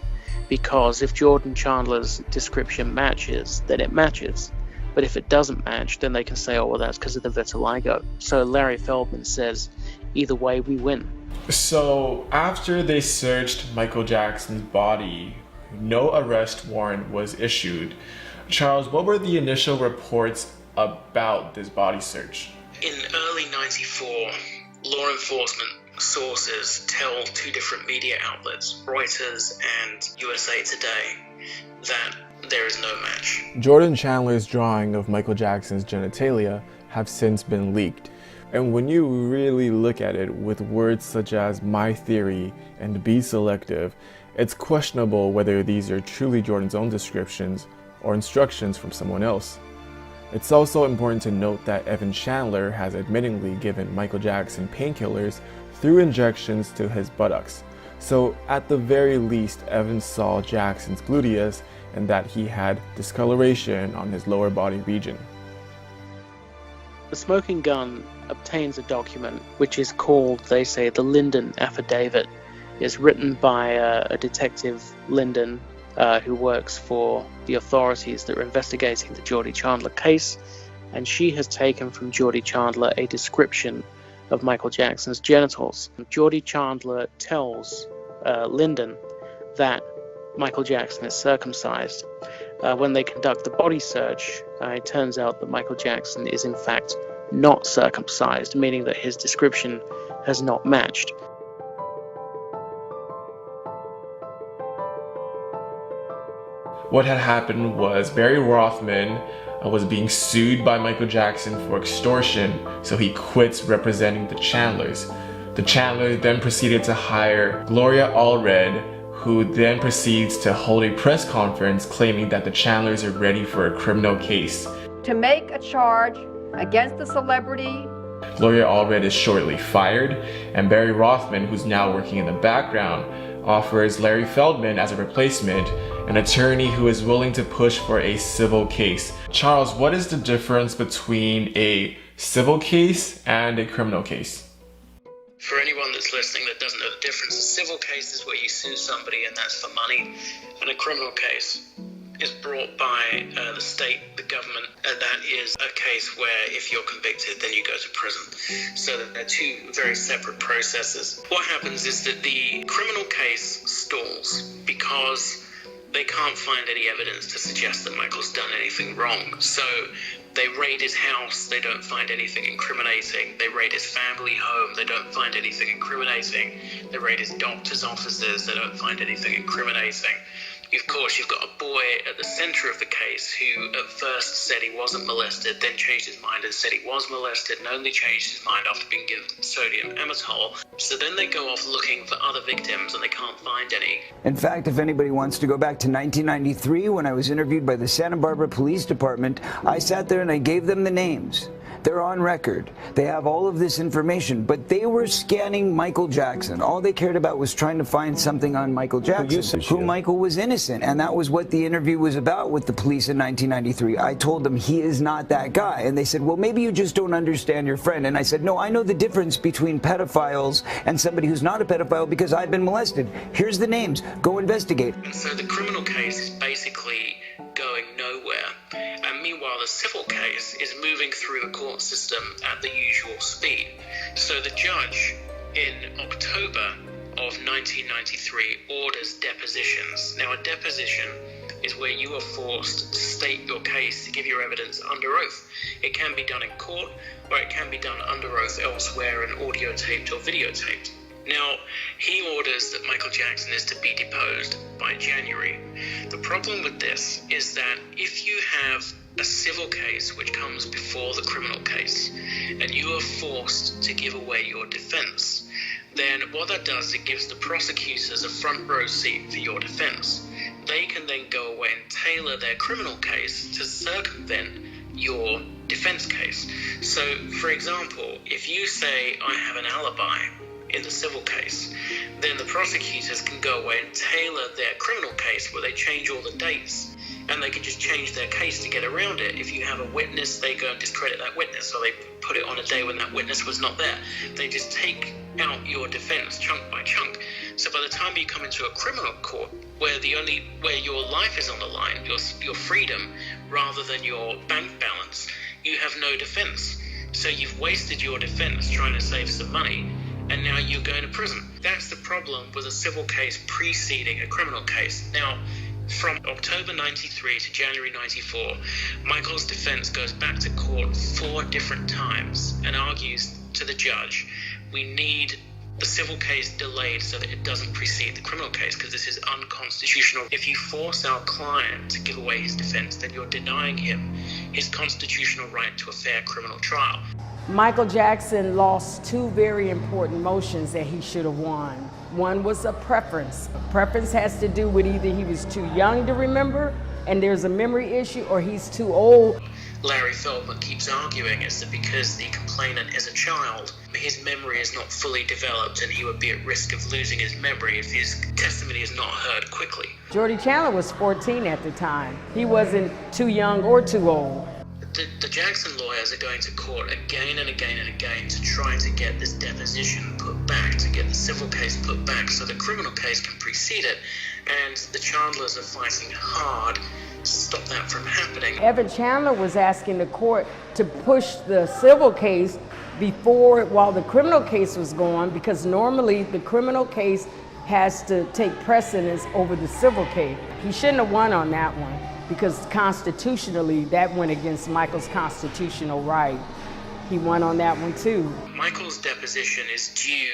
because if Jordan Chandler's description matches, then it matches. But if it doesn't match, then they can say, oh, well, that's because of the vitiligo. So Larry Feldman says, either way, we win. So after they searched Michael Jackson's body, no arrest warrant was issued. Charles, what were the initial reports about this body search? In early '94, law enforcement sources tell two different media outlets, Reuters and USA Today, that there is no match. Jordan Chandler's drawing of Michael Jackson's genitalia have since been leaked. And when you really look at it with words such as my theory and be selective, it's questionable whether these are truly Jordan's own descriptions or instructions from someone else. It's also important to note that Evan Chandler has admittingly given Michael Jackson painkillers through injections to his buttocks. So at the very least, Evan saw Jackson's gluteus and that he had discoloration on his lower body region. The Smoking Gun obtains a document which is called, they say, the Linden Affidavit. It's written by a detective, Linden, who works for the authorities that are investigating the Geordie Chandler case, and she has taken from Geordie Chandler a description of Michael Jackson's genitals. Geordie Chandler tells Linden that Michael Jackson is circumcised, when they conduct the body search, it turns out that Michael Jackson is in fact not circumcised, meaning that his description has not matched. What had happened was Barry Rothman was being sued by Michael Jackson for extortion, so he quits representing the Chandlers. The Chandlers then proceeded to hire Gloria Allred, who then proceeds to hold a press conference claiming that the Chandlers are ready for a criminal case. To make a charge against the celebrity. Gloria Allred is shortly fired, and Barry Rothman, who's now working in the background, offers Larry Feldman as a replacement, an attorney who is willing to push for a civil case. Charles, what is the difference between a civil case and a criminal case? For anyone that's listening that doesn't know the difference, a civil case is where you sue somebody and that's for money, and a criminal case is brought by the state, the government, and that is a case where if you're convicted, then you go to prison. So they're two very separate processes. What happens is that the criminal case stalls because they can't find any evidence to suggest that Michael's done anything wrong. So they raid his house, they don't find anything incriminating. They raid his family home, they don't find anything incriminating. They raid his doctor's offices, they don't find anything incriminating. Of course, you've got a boy at the center of the case who at first said he wasn't molested, then changed his mind and said he was molested, and only changed his mind after being given sodium amytal. So then they go off looking for other victims and they can't find any. In fact, if anybody wants to go back to 1993 when I was interviewed by the Santa Barbara Police Department, I sat there and I gave them the names. They're on record. They have all of this information, but they were scanning Michael Jackson. All they cared about was trying to find something on Michael Jackson, who Michael was innocent. And that was what the interview was about with the police in 1993. I told them he is not that guy. And they said, well, maybe you just don't understand your friend. And I said, no, I know the difference between pedophiles and somebody who's not a pedophile because I've been molested. Here's the names. Go investigate. And so the criminal case is basically going nowhere. And meanwhile, the civil case is moving through the court system at the usual speed. So the judge in October of 1993 orders depositions. Now, a deposition is where you are forced to state your case, to give your evidence under oath. It can be done in court, or it can be done under oath elsewhere and audio taped or videotaped. Now, he orders that Michael Jackson is to be deposed by January. The problem with this is that if you have a civil case which comes before the criminal case, and you are forced to give away your defense, then what that does is it gives the prosecutors a front row seat for your defense. They can then go away and tailor their criminal case to circumvent your defense case. So, for example, if you say, I have an alibi in the civil case, then the prosecutors can go away and tailor their criminal case where they change all the dates, and they can just change their case to get around it. If you have a witness, they go and discredit that witness, or they put it on a day when that witness was not there. They just take out your defense chunk by chunk. So by the time you come into a criminal court where your life is on the line, your freedom rather than your bank balance, you have no defense. So you've wasted your defense trying to save some money, and now you're going to prison. That's the problem with a civil case preceding a criminal case. Now, from October 93 to January 94, Michael's defense goes back to court 4 different times and argues to the judge, we need the civil case delayed so that it doesn't precede the criminal case, because this is unconstitutional. If you force our client to give away his defense, then you're denying him his constitutional right to a fair criminal trial. Michael Jackson lost 2 very important motions that he should have won. One was a preference. A preference has to do with either he was too young to remember and there's a memory issue, or he's too old. Larry Feldman keeps arguing is that because the complainant is a child, his memory is not fully developed and he would be at risk of losing his memory if his testimony is not heard quickly. Jordy Chandler was 14 at the time. He wasn't too young or too old. The Jackson lawyers are going to court again and again and again to try to get this deposition put back, to get the civil case put back so the criminal case can precede it, and the Chandlers are fighting hard to stop that from happening. Evan Chandler was asking the court to push the civil case while the criminal case was going, because normally the criminal case has to take precedence over the civil case. He shouldn't have won on that one. because constitutionally that went against Michael's constitutional right. He won on that one too. Michael's deposition is due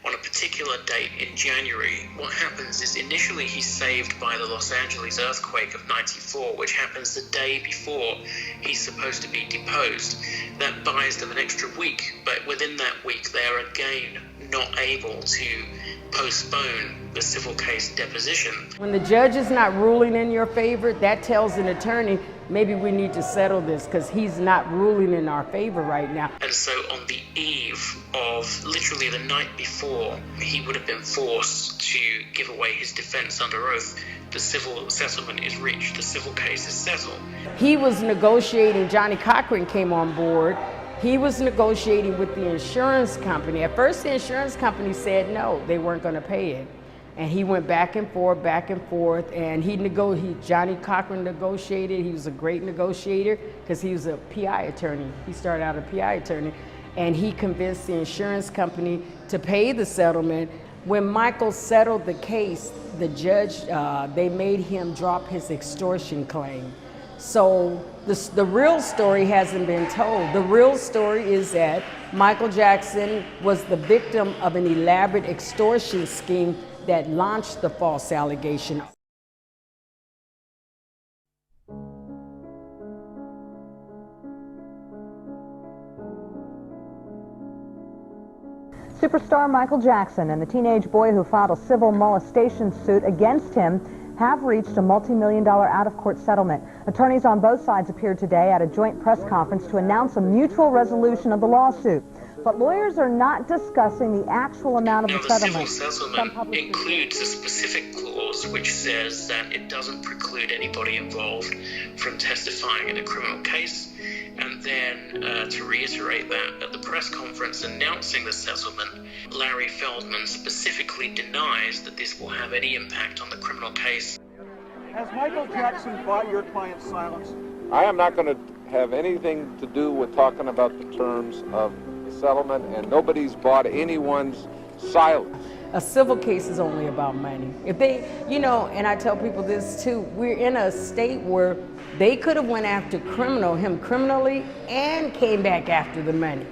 on a particular date in January. What happens is initially he's saved by the Los Angeles earthquake of '94, which happens the day before he's supposed to be deposed. That buys them an extra week, but within that week they are again not able to postpone the civil case deposition. When the judge is not ruling in your favor, that tells an attorney, maybe we need to settle this because he's not ruling in our favor right now. And so on the eve of literally the night before he would have been forced to give away his defense under oath, the civil settlement is reached, the civil case is settled. He was negotiating, Johnny Cochran came on board. He was negotiating with the insurance company. At first the insurance company said no, they weren't going to pay it. And he went back and forth, and Johnny Cochran negotiated. He was a great negotiator because he was a PI attorney. He started out a PI attorney, and he convinced the insurance company to pay the settlement. When Michael settled the case, the judge, they made him drop his extortion claim. So the real story hasn't been told. The real story is that Michael Jackson was the victim of an elaborate extortion scheme that launched the false allegation. Superstar Michael Jackson and the teenage boy who filed a civil molestation suit against him have reached a multi-million-dollar out-of-court settlement. Attorneys on both sides appeared today at a joint press conference to announce a mutual resolution of the lawsuit. But lawyers are not discussing the actual amount of the settlement. The civil settlement includes a specific clause which says that it doesn't preclude anybody involved from testifying in a criminal case. And then to reiterate that, at the press conference announcing the settlement, Larry Feldman specifically denies that this will have any impact on the criminal case. Has Michael Jackson bought your client's silence? I am not going to have anything to do with talking about the terms of the settlement, and nobody's bought anyone's silence. A civil case is only about money. If they, and I tell people this too, we're in a state where they could have went after him criminally and came back after the money.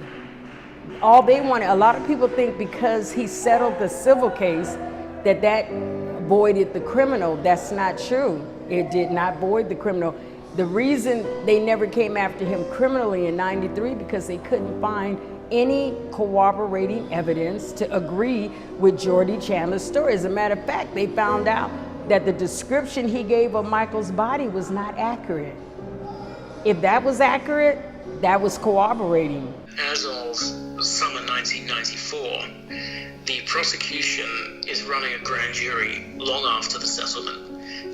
All they wanted, a lot of people think because he settled the civil case that voided the criminal. That's not true. It did not void the criminal. The reason they never came after him criminally in '93 because they couldn't find any corroborating evidence to agree with Jordy Chandler's story. As a matter of fact, they found out that the description he gave of Michael's body was not accurate. If that was accurate, that was corroborating. As of summer 1994, the prosecution is running a grand jury long after the settlement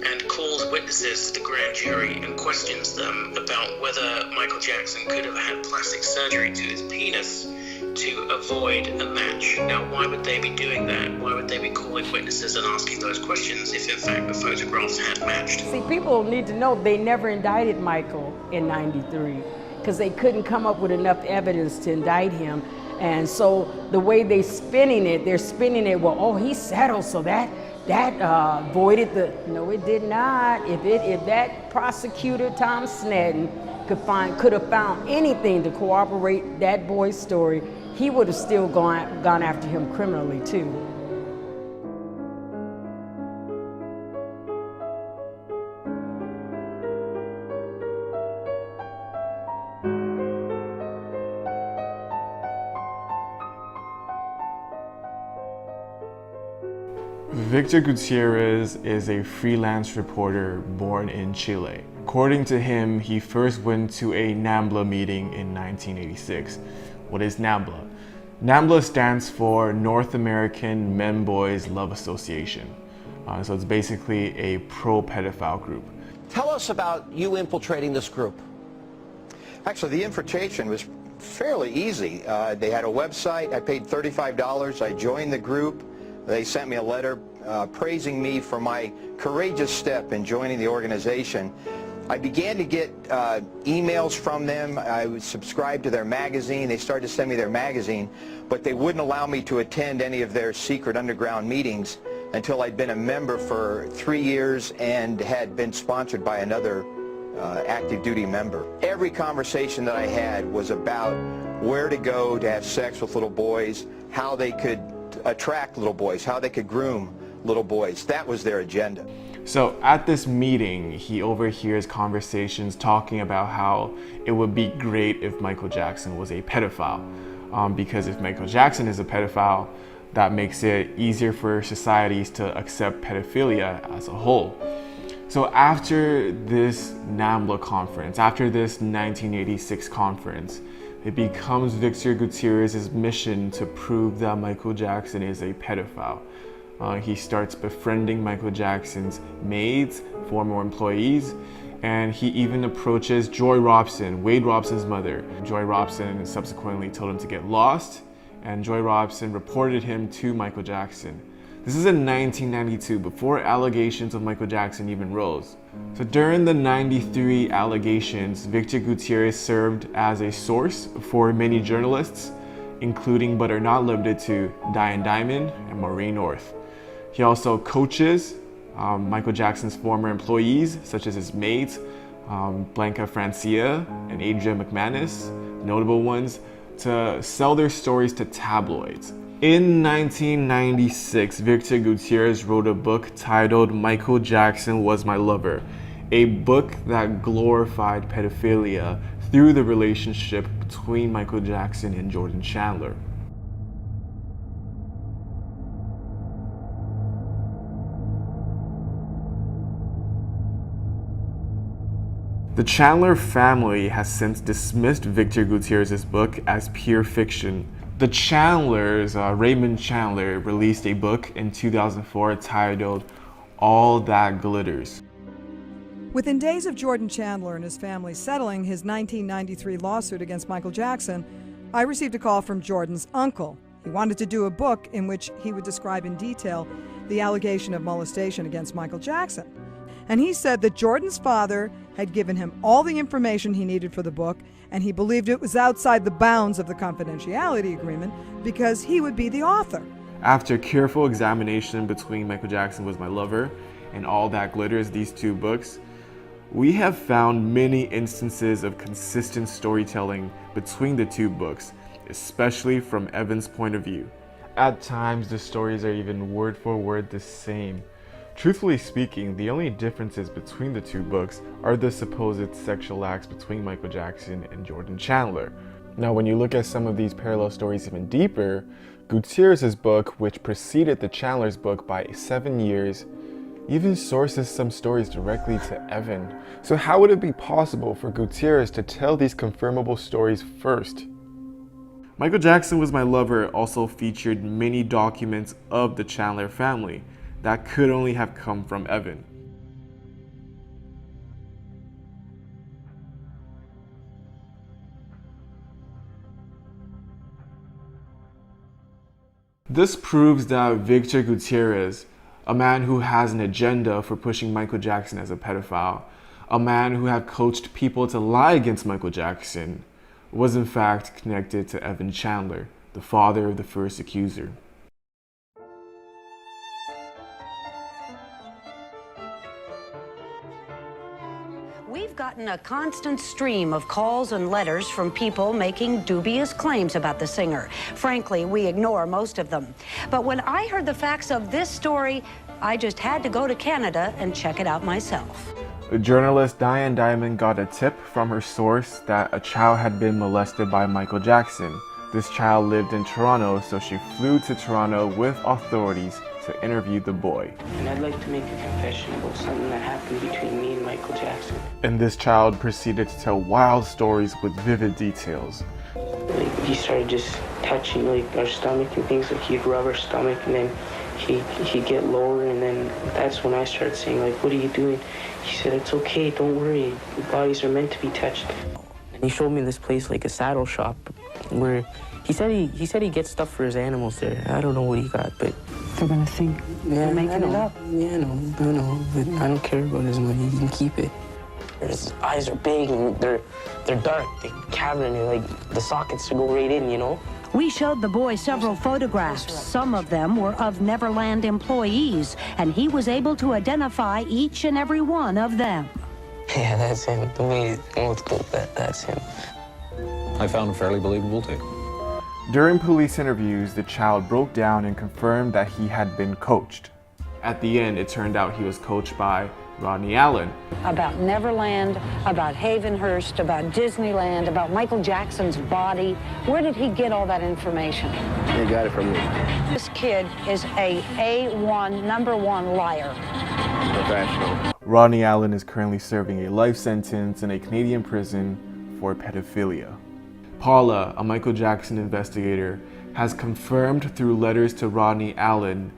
and calls witnesses to the grand jury and questions them about whether Michael Jackson could have had plastic surgery to his penis to avoid a match. Now, why would they be doing that? Why would they be calling witnesses and asking those questions if in fact the photographs had matched? See, people need to know they never indicted Michael in '93 because they couldn't come up with enough evidence to indict him. And so the way they're spinning it, well, oh, he settled, so that voided the, no, it did not. If that prosecutor, Tom Snedden, could have found anything to corroborate that boy's story, he would have still gone after him criminally too. Victor Gutierrez is a freelance reporter born in Chile. According to him, he first went to a NAMBLA meeting in 1986. What is NAMBLA? NAMBLA stands for North American Men Boys Love Association. So it's basically a pro-pedophile group. Tell us about you infiltrating this group. Actually, the infiltration was fairly easy. They had a website. I paid $35. I joined the group. They sent me a letter praising me for my courageous step in joining the organization. I began to get emails from them. I would subscribe to their magazine. They started to send me their magazine, but they wouldn't allow me to attend any of their secret underground meetings until I'd been a member for 3 years and had been sponsored by another active duty member. Every conversation that I had was about where to go to have sex with little boys, how they could attract little boys, how they could groom little boys. That was their agenda. So at this meeting, he overhears conversations talking about how it would be great if Michael Jackson was a pedophile. Because if Michael Jackson is a pedophile, that makes it easier for societies to accept pedophilia as a whole. So after this NAMBLA conference, after this 1986 conference, it becomes Victor Gutierrez's mission to prove that Michael Jackson is a pedophile. He starts befriending Michael Jackson's maids, former employees, and he even approaches Joy Robson, Wade Robson's mother. Joy Robson subsequently told him to get lost, and Joy Robson reported him to Michael Jackson. This is in 1992, before allegations of Michael Jackson even rose. So during the 93 allegations, Victor Gutierrez served as a source for many journalists, including but are not limited to Diane Dimond and Maureen North. He also coaches Michael Jackson's former employees, such as his maids, Blanca Francia and Adria McManus, notable ones, to sell their stories to tabloids. In 1996, Victor Gutierrez wrote a book titled Michael Jackson Was My Lover, a book that glorified pedophilia through the relationship between Michael Jackson and Jordan Chandler. The Chandler family has since dismissed Victor Gutierrez's book as pure fiction. The Chandlers, Raymond Chandler, released a book in 2004 titled All That Glitters. Within days of Jordan Chandler and his family settling his 1993 lawsuit against Michael Jackson, I received a call from Jordan's uncle. He wanted to do a book in which he would describe in detail the allegation of molestation against Michael Jackson. And he said that Jordan's father had given him all the information he needed for the book, and he believed it was outside the bounds of the confidentiality agreement because he would be the author. After careful examination between Michael Jackson Was My Lover and All That Glitters, these two books, we have found many instances of consistent storytelling between the two books, especially from Evan's point of view. At times, the stories are even word for word the same. Truthfully speaking, the only differences between the two books are the supposed sexual acts between Michael Jackson and Jordan Chandler. Now, when you look at some of these parallel stories even deeper, Gutierrez's book, which preceded the Chandler's book by 7 years, even sources some stories directly to Evan. So how would it be possible for Gutierrez to tell these confirmable stories first? Michael Jackson Was My Lover also featured many documents of the Chandler family that could only have come from Evan. This proves that Victor Gutierrez, a man who has an agenda for pushing Michael Jackson as a pedophile, a man who had coached people to lie against Michael Jackson, was in fact connected to Evan Chandler, the father of the first accuser. We've gotten a constant stream of calls and letters from people making dubious claims about the singer. Frankly, we ignore most of them. But when I heard the facts of this story, I just had to go to Canada and check it out myself. Journalist Diane Dimond got a tip from her source that a child had been molested by Michael Jackson. This child lived in Toronto, so she flew to Toronto with authorities to interview the boy. And I'd like to make a confession about something that happened between me and Michael Jackson. And this child proceeded to tell wild stories with vivid details. Like, he started just touching like our stomach and things, like he'd rub our stomach and then he'd get lower, and then that's when I started saying, like, what are you doing? He said, it's okay, don't worry, bodies are meant to be touched. And he showed me this place, like a saddle shop, where he said he gets stuff for his animals there. I don't know what he got, but They're gonna think you're making it up. Yeah, I know, but I don't care about his money. He can keep it. His eyes are big and they're dark, they're cavernous, like the sockets to go right in, you know? We showed the boy several photographs. Some of them were of Neverland employees, and he was able to identify each and every one of them. Yeah, that's him. The way he looks cool, that's him. I found him fairly believable too. During police interviews, the child broke down and confirmed that he had been coached. At the end, it turned out he was coached by Rodney Allen. About Neverland, about Havenhurst, about Disneyland, about Michael Jackson's body. Where did he get all that information? He got it from me. This kid is a A1, #1 liar. Professional. Rodney Allen is currently serving a life sentence in a Canadian prison for pedophilia. Paula, a Michael Jackson investigator, has confirmed through letters to Rodney Allen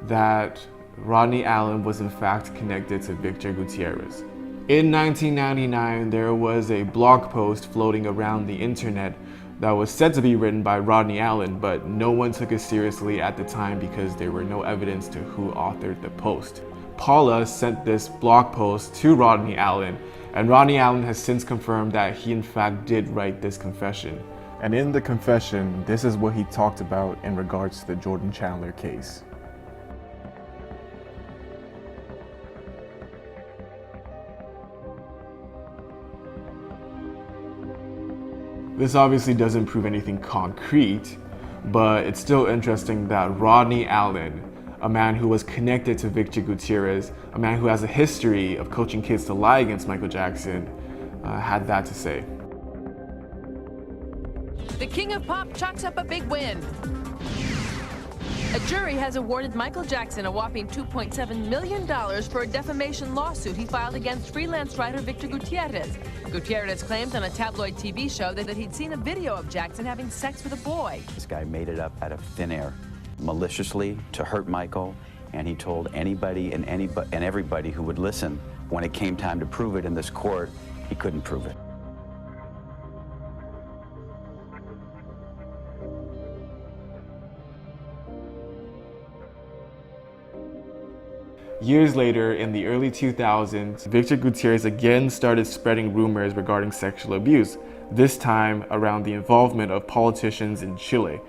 that Rodney Allen was in fact connected to Victor Gutierrez. In 1999, there was a blog post floating around the internet that was said to be written by Rodney Allen, but no one took it seriously at the time because there were no evidence to who authored the post. Paula sent this blog post to Rodney Allen, and Rodney Allen has since confirmed that he in fact did write this confession. And in the confession, this is what he talked about in regards to the Jordan Chandler case. This obviously doesn't prove anything concrete, but it's still interesting that Rodney Allen, a man who was connected to Victor Gutierrez, a man who has a history of coaching kids to lie against Michael Jackson, had that to say. The King of Pop chalks up a big win. A jury has awarded Michael Jackson a whopping $2.7 million for a defamation lawsuit he filed against freelance writer Victor Gutierrez. Gutierrez claimed on a tabloid TV show that he'd seen a video of Jackson having sex with a boy. This guy made it up out of thin air, maliciously to hurt Michael, and he told anybody and everybody who would listen. When it came time to prove it in this court, he couldn't prove it. Years later, in the early 2000s, Victor Gutierrez again started spreading rumors regarding sexual abuse, this time around the involvement of politicians in Chile.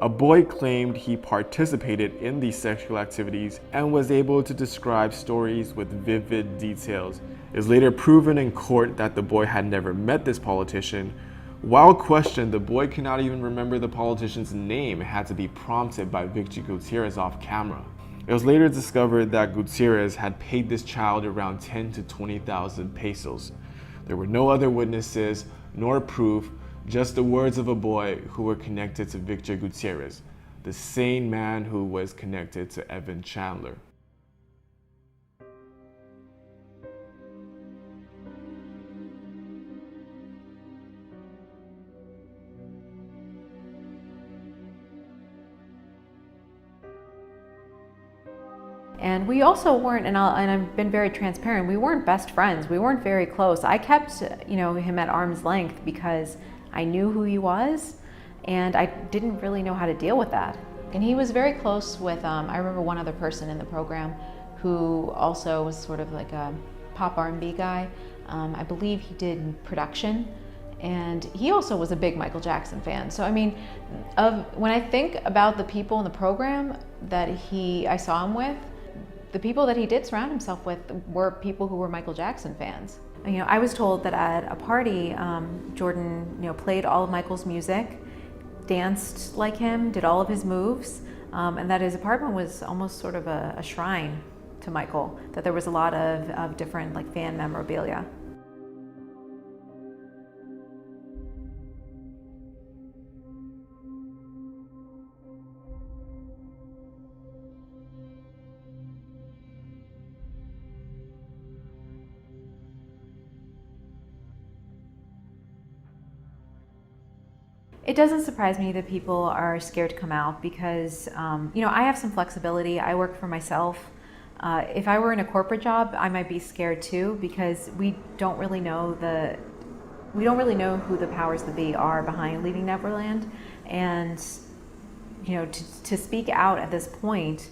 A boy claimed he participated in these sexual activities and was able to describe stories with vivid details. It was later proven in court that the boy had never met this politician. While questioned, the boy could not even remember the politician's name. It had to be prompted by Victor Gutierrez off camera. It was later discovered that Gutierrez had paid this child around 10 to 20,000 pesos. There were no other witnesses nor proof, just the words of a boy who were connected to Victor Gutierrez, the same man who was connected to Evan Chandler. And we also weren't, and I've been very transparent, we weren't best friends. We weren't very close. I kept, him at arm's length because I knew who he was, and I didn't really know how to deal with that. And he was very close with, I remember one other person in the program who also was sort of like a pop R&B guy. I believe he did production, and he also was a big Michael Jackson fan. So I mean, when I think about the people in the program that I saw him with, the people that he did surround himself with were people who were Michael Jackson fans. I was told that at a party, Jordan, played all of Michael's music, danced like him, did all of his moves, and that his apartment was almost sort of a shrine to Michael, that there was a lot of different fan memorabilia. It doesn't surprise me that people are scared to come out because, I have some flexibility. I work for myself. If I were in a corporate job, I might be scared too because we don't really know who the powers that be are behind leaving Neverland. And, to speak out at this point,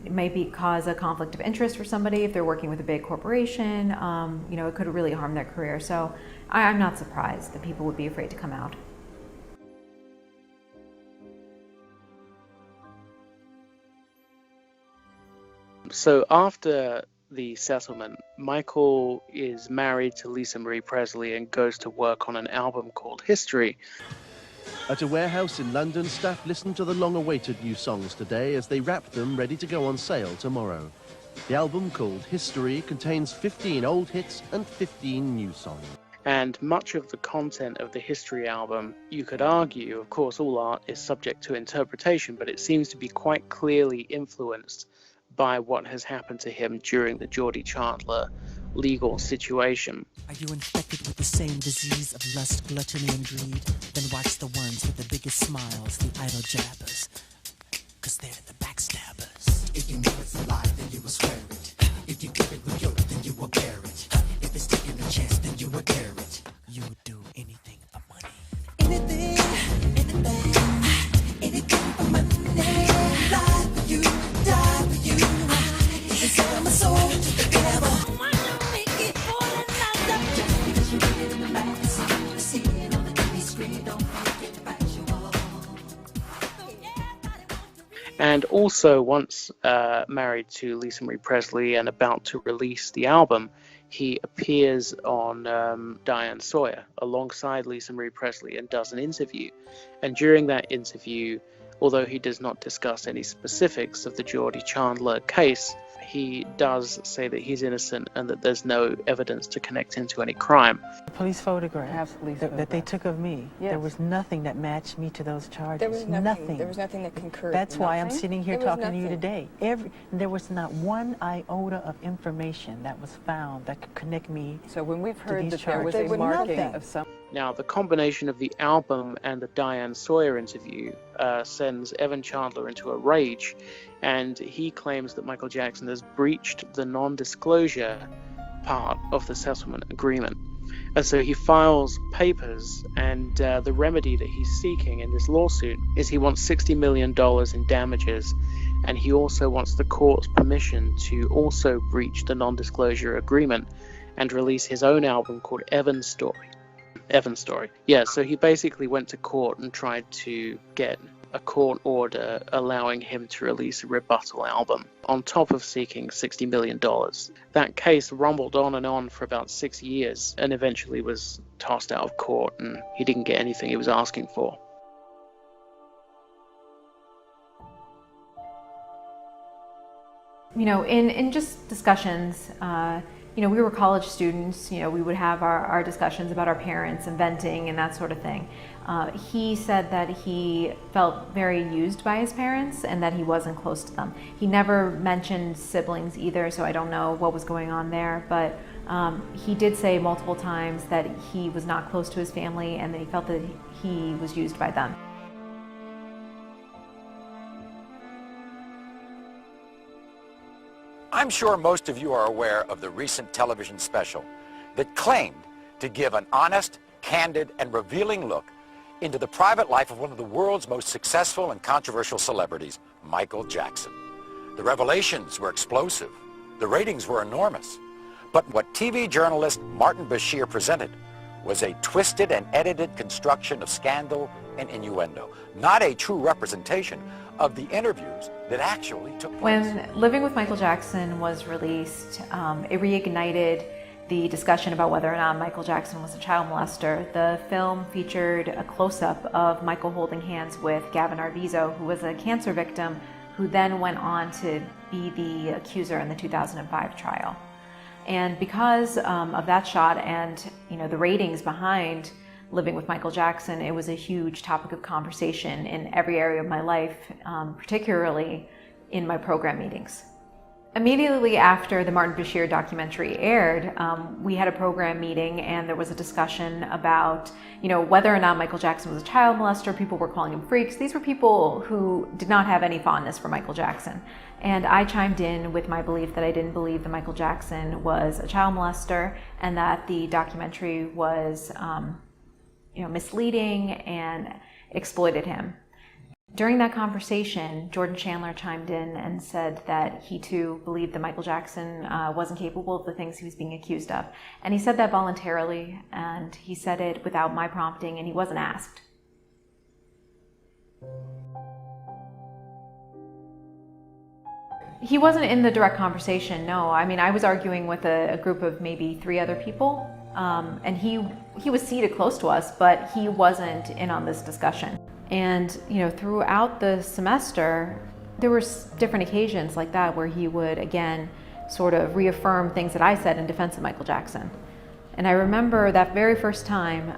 it may cause a conflict of interest for somebody if they're working with a big corporation. It could really harm their career. So I'm not surprised that people would be afraid to come out. So after the settlement, Michael is married to Lisa Marie Presley and goes to work on an album called History. At a warehouse in London, staff listened to the long-awaited new songs today as they wrapped them ready to go on sale tomorrow. The album, called History, contains 15 old hits and 15 new songs. And much of the content of the History album, you could argue, of course, all art is subject to interpretation, but it seems to be quite clearly influenced by what has happened to him during the Geordie Chandler legal situation. Are you infected with the same disease of lust, gluttony, and greed? Then watch the ones with the biggest smiles, the idle jabbers, 'cause they're the backstabbers. If you know it's a lie, then you will swear it. If you give it with yoke, then you will bear it. If it's taking a chance, then you will dare it. You would do anything for money. Anything for money. Lie for you, die for you. And sell my soul to the devil. And also, once married to Lisa Marie Presley and about to release the album, he appears on Diane Sawyer alongside Lisa Marie Presley and does an interview. And during that interview, although he does not discuss any specifics of the Geordie Chandler case, he does say that he's innocent and that there's no evidence to connect him to any crime. The police photograph that they took of me, there was nothing that matched me to those charges. There was nothing. There was nothing that concurred. That's why I'm sitting here talking to you nothing. today. There was not one iota of information that was found that could connect me. So when we've to heard these that there was charges. a marking Nothing. of some... Now, the combination of the album and the Diane Sawyer interview sends Evan Chandler into a rage, and he claims that Michael Jackson has breached the non-disclosure part of the settlement agreement. And so he files papers, and the remedy that he's seeking in this lawsuit is he wants $60 million in damages, and he also wants the court's permission to also breach the non-disclosure agreement and release his own album called Evan's Story. Yeah, so he basically went to court and tried to get a court order allowing him to release a rebuttal album, on top of seeking $60 million. That case rumbled on for about 6 years and eventually was tossed out of court, and he didn't get anything he was asking for. You know, in just discussions, you know, we were college students, you know, we would have our discussions about our parents and venting and that sort of thing. He said that he felt very used by his parents and that he wasn't close to them. He never mentioned siblings either, so I don't know what was going on there, but he did say multiple times that he was not close to his family and that he felt that he was used by them. I'm sure most of you are aware of the recent television special that claimed to give an honest, candid, and revealing look into the private life of one of the world's most successful and controversial celebrities, Michael Jackson. The revelations were explosive. The ratings were enormous. But what TV journalist Martin Bashir presented was a twisted and edited construction of scandal and innuendo, not a true representation of the interviews that actually took place. When Living with Michael Jackson was released, it reignited the discussion about whether or not Michael Jackson was a child molester. The film featured a close-up of Michael holding hands with Gavin Arvizo, who was a cancer victim, who then went on to be the accuser in the 2005 trial. And because of that shot and, you know, the ratings behind Living with Michael Jackson, it was a huge topic of conversation in every area of my life, particularly in my program meetings. Immediately after the Martin Bashir documentary aired, we had a program meeting and there was a discussion about, you know, whether or not Michael Jackson was a child molester. People were calling him freaks. These were people who did not have any fondness for Michael Jackson. And I chimed in with my belief that I didn't believe that Michael Jackson was a child molester and that the documentary was, you know, misleading and exploited him. During that conversation, Jordan Chandler chimed in and said that he too believed that Michael Jackson wasn't capable of the things he was being accused of. And he said that voluntarily, and he said it without my prompting, and he wasn't asked. He wasn't in the direct conversation, no. I mean, I was arguing with a group of maybe 3 other people, and he was seated close to us, but he wasn't in on this discussion. And, you know, throughout the semester, there were different occasions like that where he would, again, sort of reaffirm things that I said in defense of Michael Jackson. And I remember that very first time,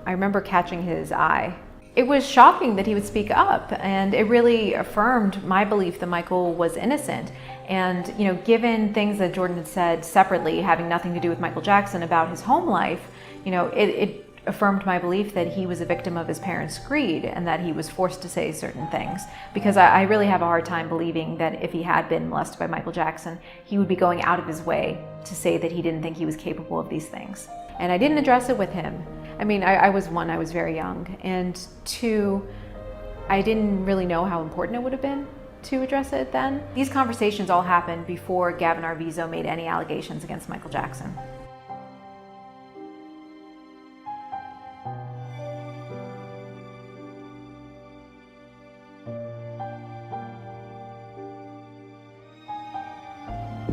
I remember catching his eye. It was shocking that he would speak up, and it really affirmed my belief that Michael was innocent. And, you know, given things that Jordan had said separately, having nothing to do with Michael Jackson, about his home life, you know, it affirmed my belief that he was a victim of his parents' greed and that he was forced to say certain things. Because I really have a hard time believing that if he had been molested by Michael Jackson, he would be going out of his way to say that he didn't think he was capable of these things. And I didn't address it with him. I mean, I was one, I was very young, and 2, I didn't really know how important it would have been to address it then. These conversations all happened before Gavin Arvizo made any allegations against Michael Jackson.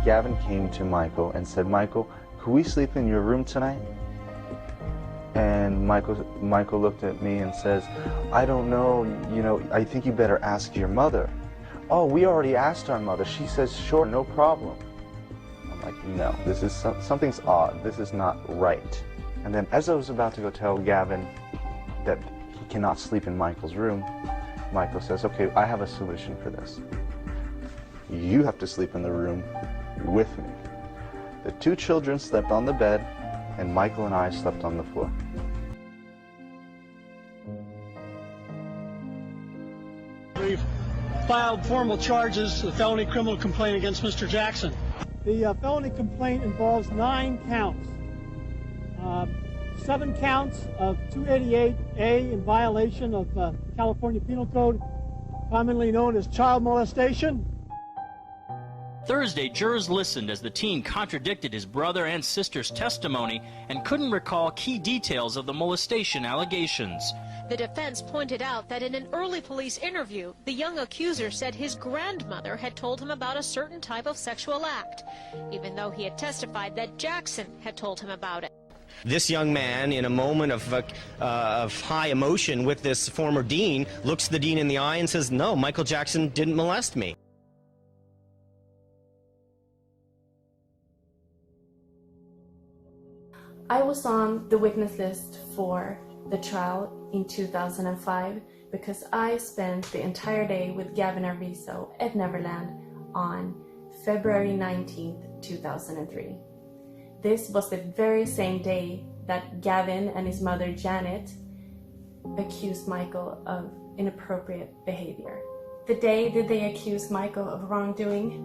Gavin came to Michael and said, "Michael, could we sleep in your room tonight?" And Michael looked at me and says, "I don't know, you know, I think you better ask your mother." "Oh, we already asked our mother. She says, sure, no problem." I'm like, no, this is something's odd. This is not right. And then as I was about to go tell Gavin that he cannot sleep in Michael's room, Michael says, "Okay, I have a solution for this. You have to sleep in the room with me." The 2 children slept on the bed, and Michael and I slept on the floor. We've filed formal charges, a felony criminal complaint against Mr. Jackson. The felony complaint involves 9 counts. 7 counts of 288A in violation of California Penal Code, commonly known as child molestation. Thursday, jurors listened as the teen contradicted his brother and sister's testimony and couldn't recall key details of the molestation allegations. The defense pointed out that in an early police interview, the young accuser said his grandmother had told him about a certain type of sexual act, even though he had testified that Jackson had told him about it. This young man, in a moment of high emotion with this former dean, looks the dean in the eye and says, "No, Michael Jackson didn't molest me." I was on the witness list for the trial in 2005 because I spent the entire day with Gavin Arvizo at Neverland on February 19th, 2003. This was the very same day that Gavin and his mother Janet accused Michael of inappropriate behavior. The day that they accused Michael of wrongdoing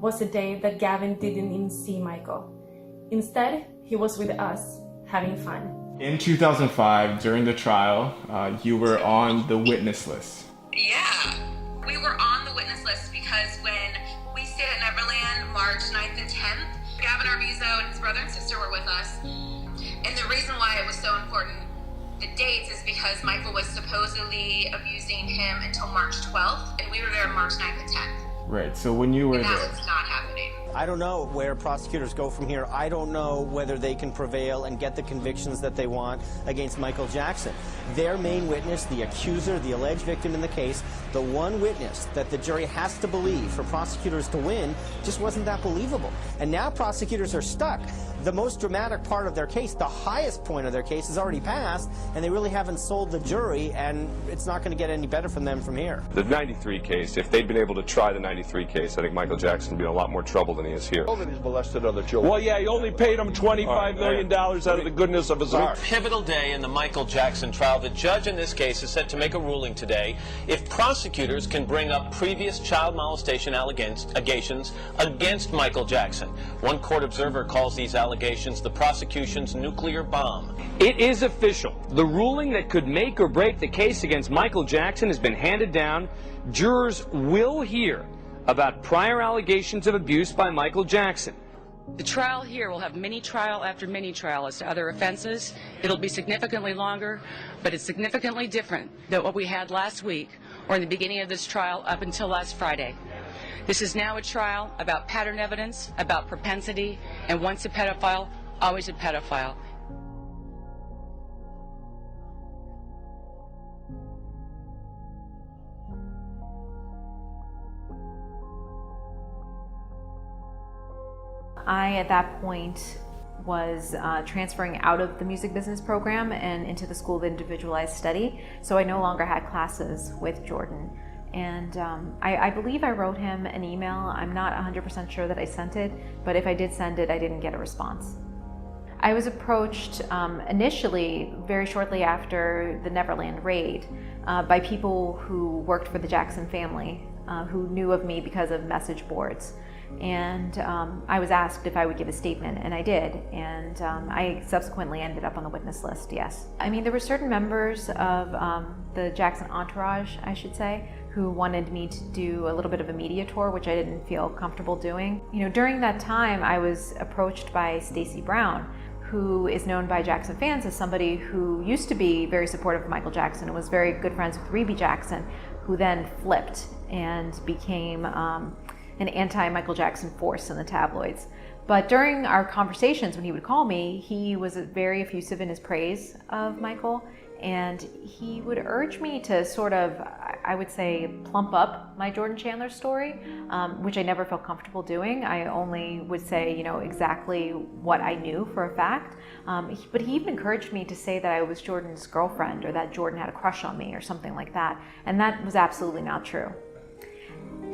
was the day that Gavin didn't even see Michael. Instead, he was with us, having fun. In 2005, during the trial, you were on the witness list. Yeah, we were on the witness list because when we stayed at Neverland March 9th and 10th, Gavin Arvizo and his brother and sister were with us. And the reason why it was so important, the dates, is because Michael was supposedly abusing him until March 12th, and we were there March 9th and 10th. Right, so when you were and there... that was not happening. I don't know where prosecutors go from here. I don't know whether they can prevail and get the convictions that they want against Michael Jackson. Their main witness, the accuser, the alleged victim in the case, the one witness that the jury has to believe for prosecutors to win, just wasn't that believable. And now prosecutors are stuck. The most dramatic part of their case, the highest point of their case, is already passed, and they really haven't sold the jury, and it's not going to get any better from them from here. The 93 case, if they'd been able to try the 93 case, I think Michael Jackson would be in a lot more trouble than he is here. He's molested other children. Well, yeah, he only paid him $25 million out of the goodness of his heart. Pivotal day in the Michael Jackson trial. The judge in this case is set to make a ruling today if prosecutors can bring up previous child molestation allegations against Michael Jackson. One court observer calls these allegations the prosecution's nuclear bomb. It is official. The ruling that could make or break the case against Michael Jackson has been handed down. Jurors will hear about prior allegations of abuse by Michael Jackson. The trial here will have mini trial after mini trial as to other offenses. It'll be significantly longer, but it's significantly different than what we had last week or in the beginning of this trial up until last Friday. This is now a trial about pattern evidence, about propensity, and once a pedophile, always a pedophile. I, at that point, was transferring out of the music business program and into the School of Individualized Study, so I no longer had classes with Jordan. And I believe I wrote him an email. I'm not 100% sure that I sent it, but if I did send it, I didn't get a response. I was approached initially, very shortly after the Neverland raid, by people who worked for the Jackson family, who knew of me because of message boards. And I was asked if I would give a statement, and I did, and I subsequently ended up on the witness list, yes. I mean, there were certain members of the Jackson entourage, I should say, who wanted me to do a little bit of a media tour, which I didn't feel comfortable doing. You know, during that time, I was approached by Stacey Brown, who is known by Jackson fans as somebody who used to be very supportive of Michael Jackson and was very good friends with Rebe Jackson, who then flipped and became an anti-Michael Jackson force in the tabloids. But during our conversations, when he would call me, he was very effusive in his praise of Michael, and he would urge me to sort of, I would say, plump up my Jordan Chandler story, which I never felt comfortable doing. I only would say, you know, exactly what I knew for a fact. But he even encouraged me to say that I was Jordan's girlfriend, or that Jordan had a crush on me, or something like that. And that was absolutely not true.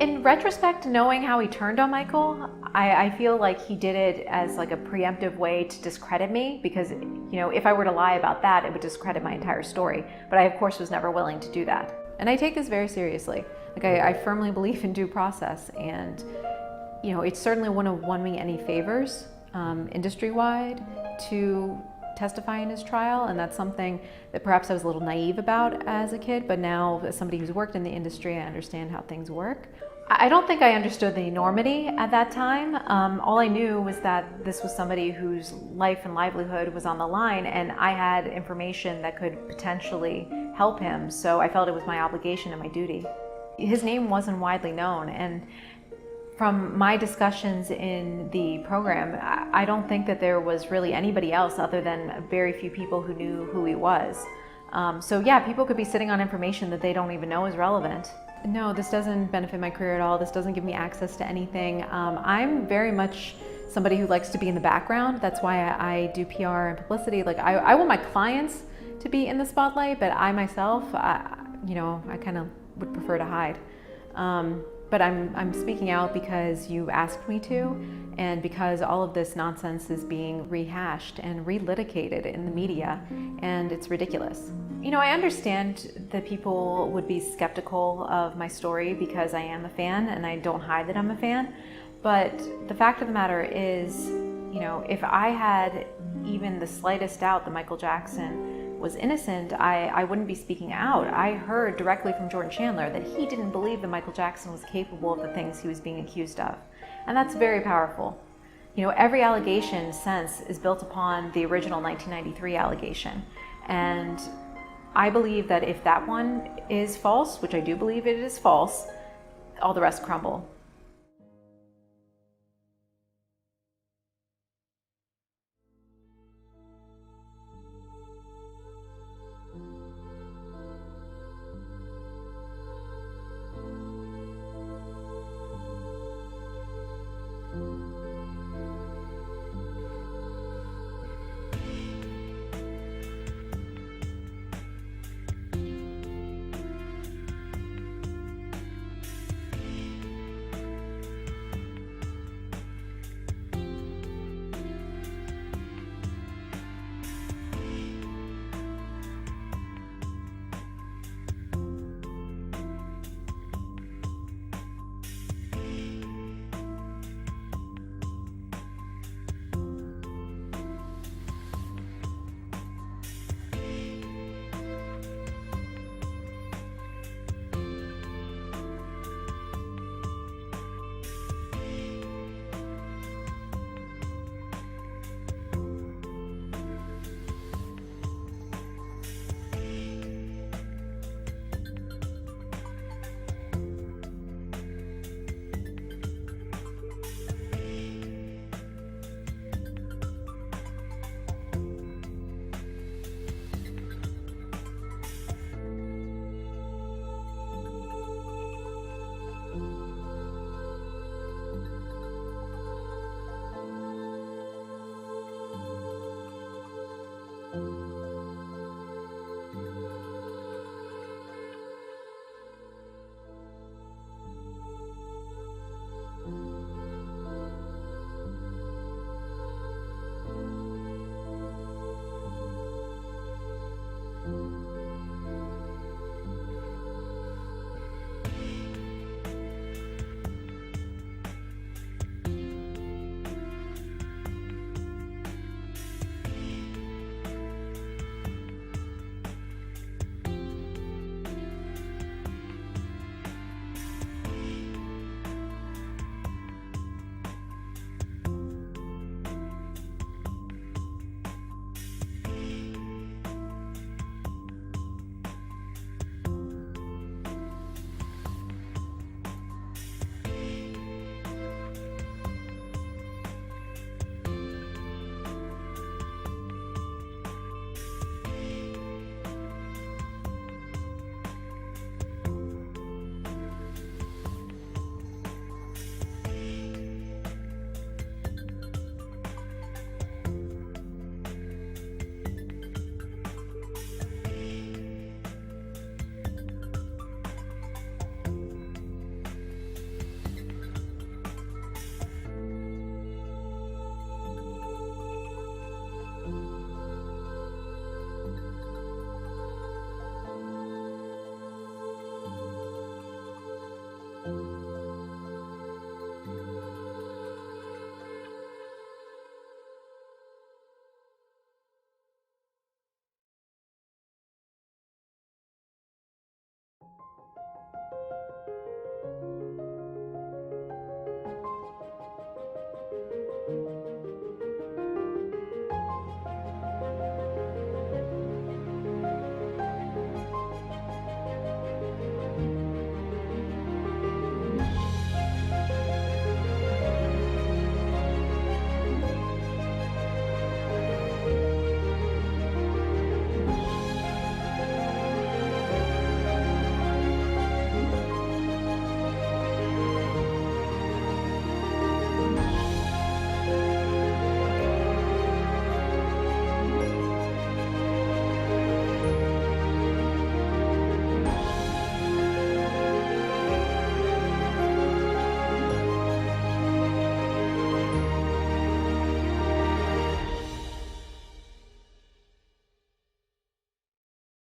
In retrospect, knowing how he turned on Michael, I feel like he did it as like a preemptive way to discredit me, because, you know, if I were to lie about that, it would discredit my entire story. But I, of course, was never willing to do that. And I take this very seriously. Like, I firmly believe in due process, and, you know, it certainly wouldn't have won me any favors industry-wide to testify in his trial, and that's something that perhaps I was a little naive about as a kid, but now as somebody who's worked in the industry, I understand how things work. I don't think I understood the enormity at that time. All I knew was that this was somebody whose life and livelihood was on the line, and I had information that could potentially help him, so I felt it was my obligation and my duty. His name wasn't widely known, and from my discussions in the program, I don't think that there was really anybody else other than very few people who knew who he was. So yeah, people could be sitting on information that they don't even know is relevant. No, this doesn't benefit my career at all. This doesn't give me access to anything. I'm very much somebody who likes to be in the background. That's why I do PR and publicity. Like, I want my clients to be in the spotlight, but I myself, you know, I kind of would prefer to hide. But I'm speaking out because you asked me to, and because all of this nonsense is being rehashed and relitigated in the media, and it's ridiculous. You know, I understand that people would be skeptical of my story because I am a fan, and I don't hide that I'm a fan. But the fact of the matter is, you know, if I had even the slightest doubt that Michael Jackson was innocent, I wouldn't be speaking out. I heard directly from Jordan Chandler that he didn't believe that Michael Jackson was capable of the things he was being accused of. And that's very powerful. You know, every allegation, in a sense, is built upon the original 1993 allegation. And I believe that if that one is false, which I do believe it is false, all the rest crumble.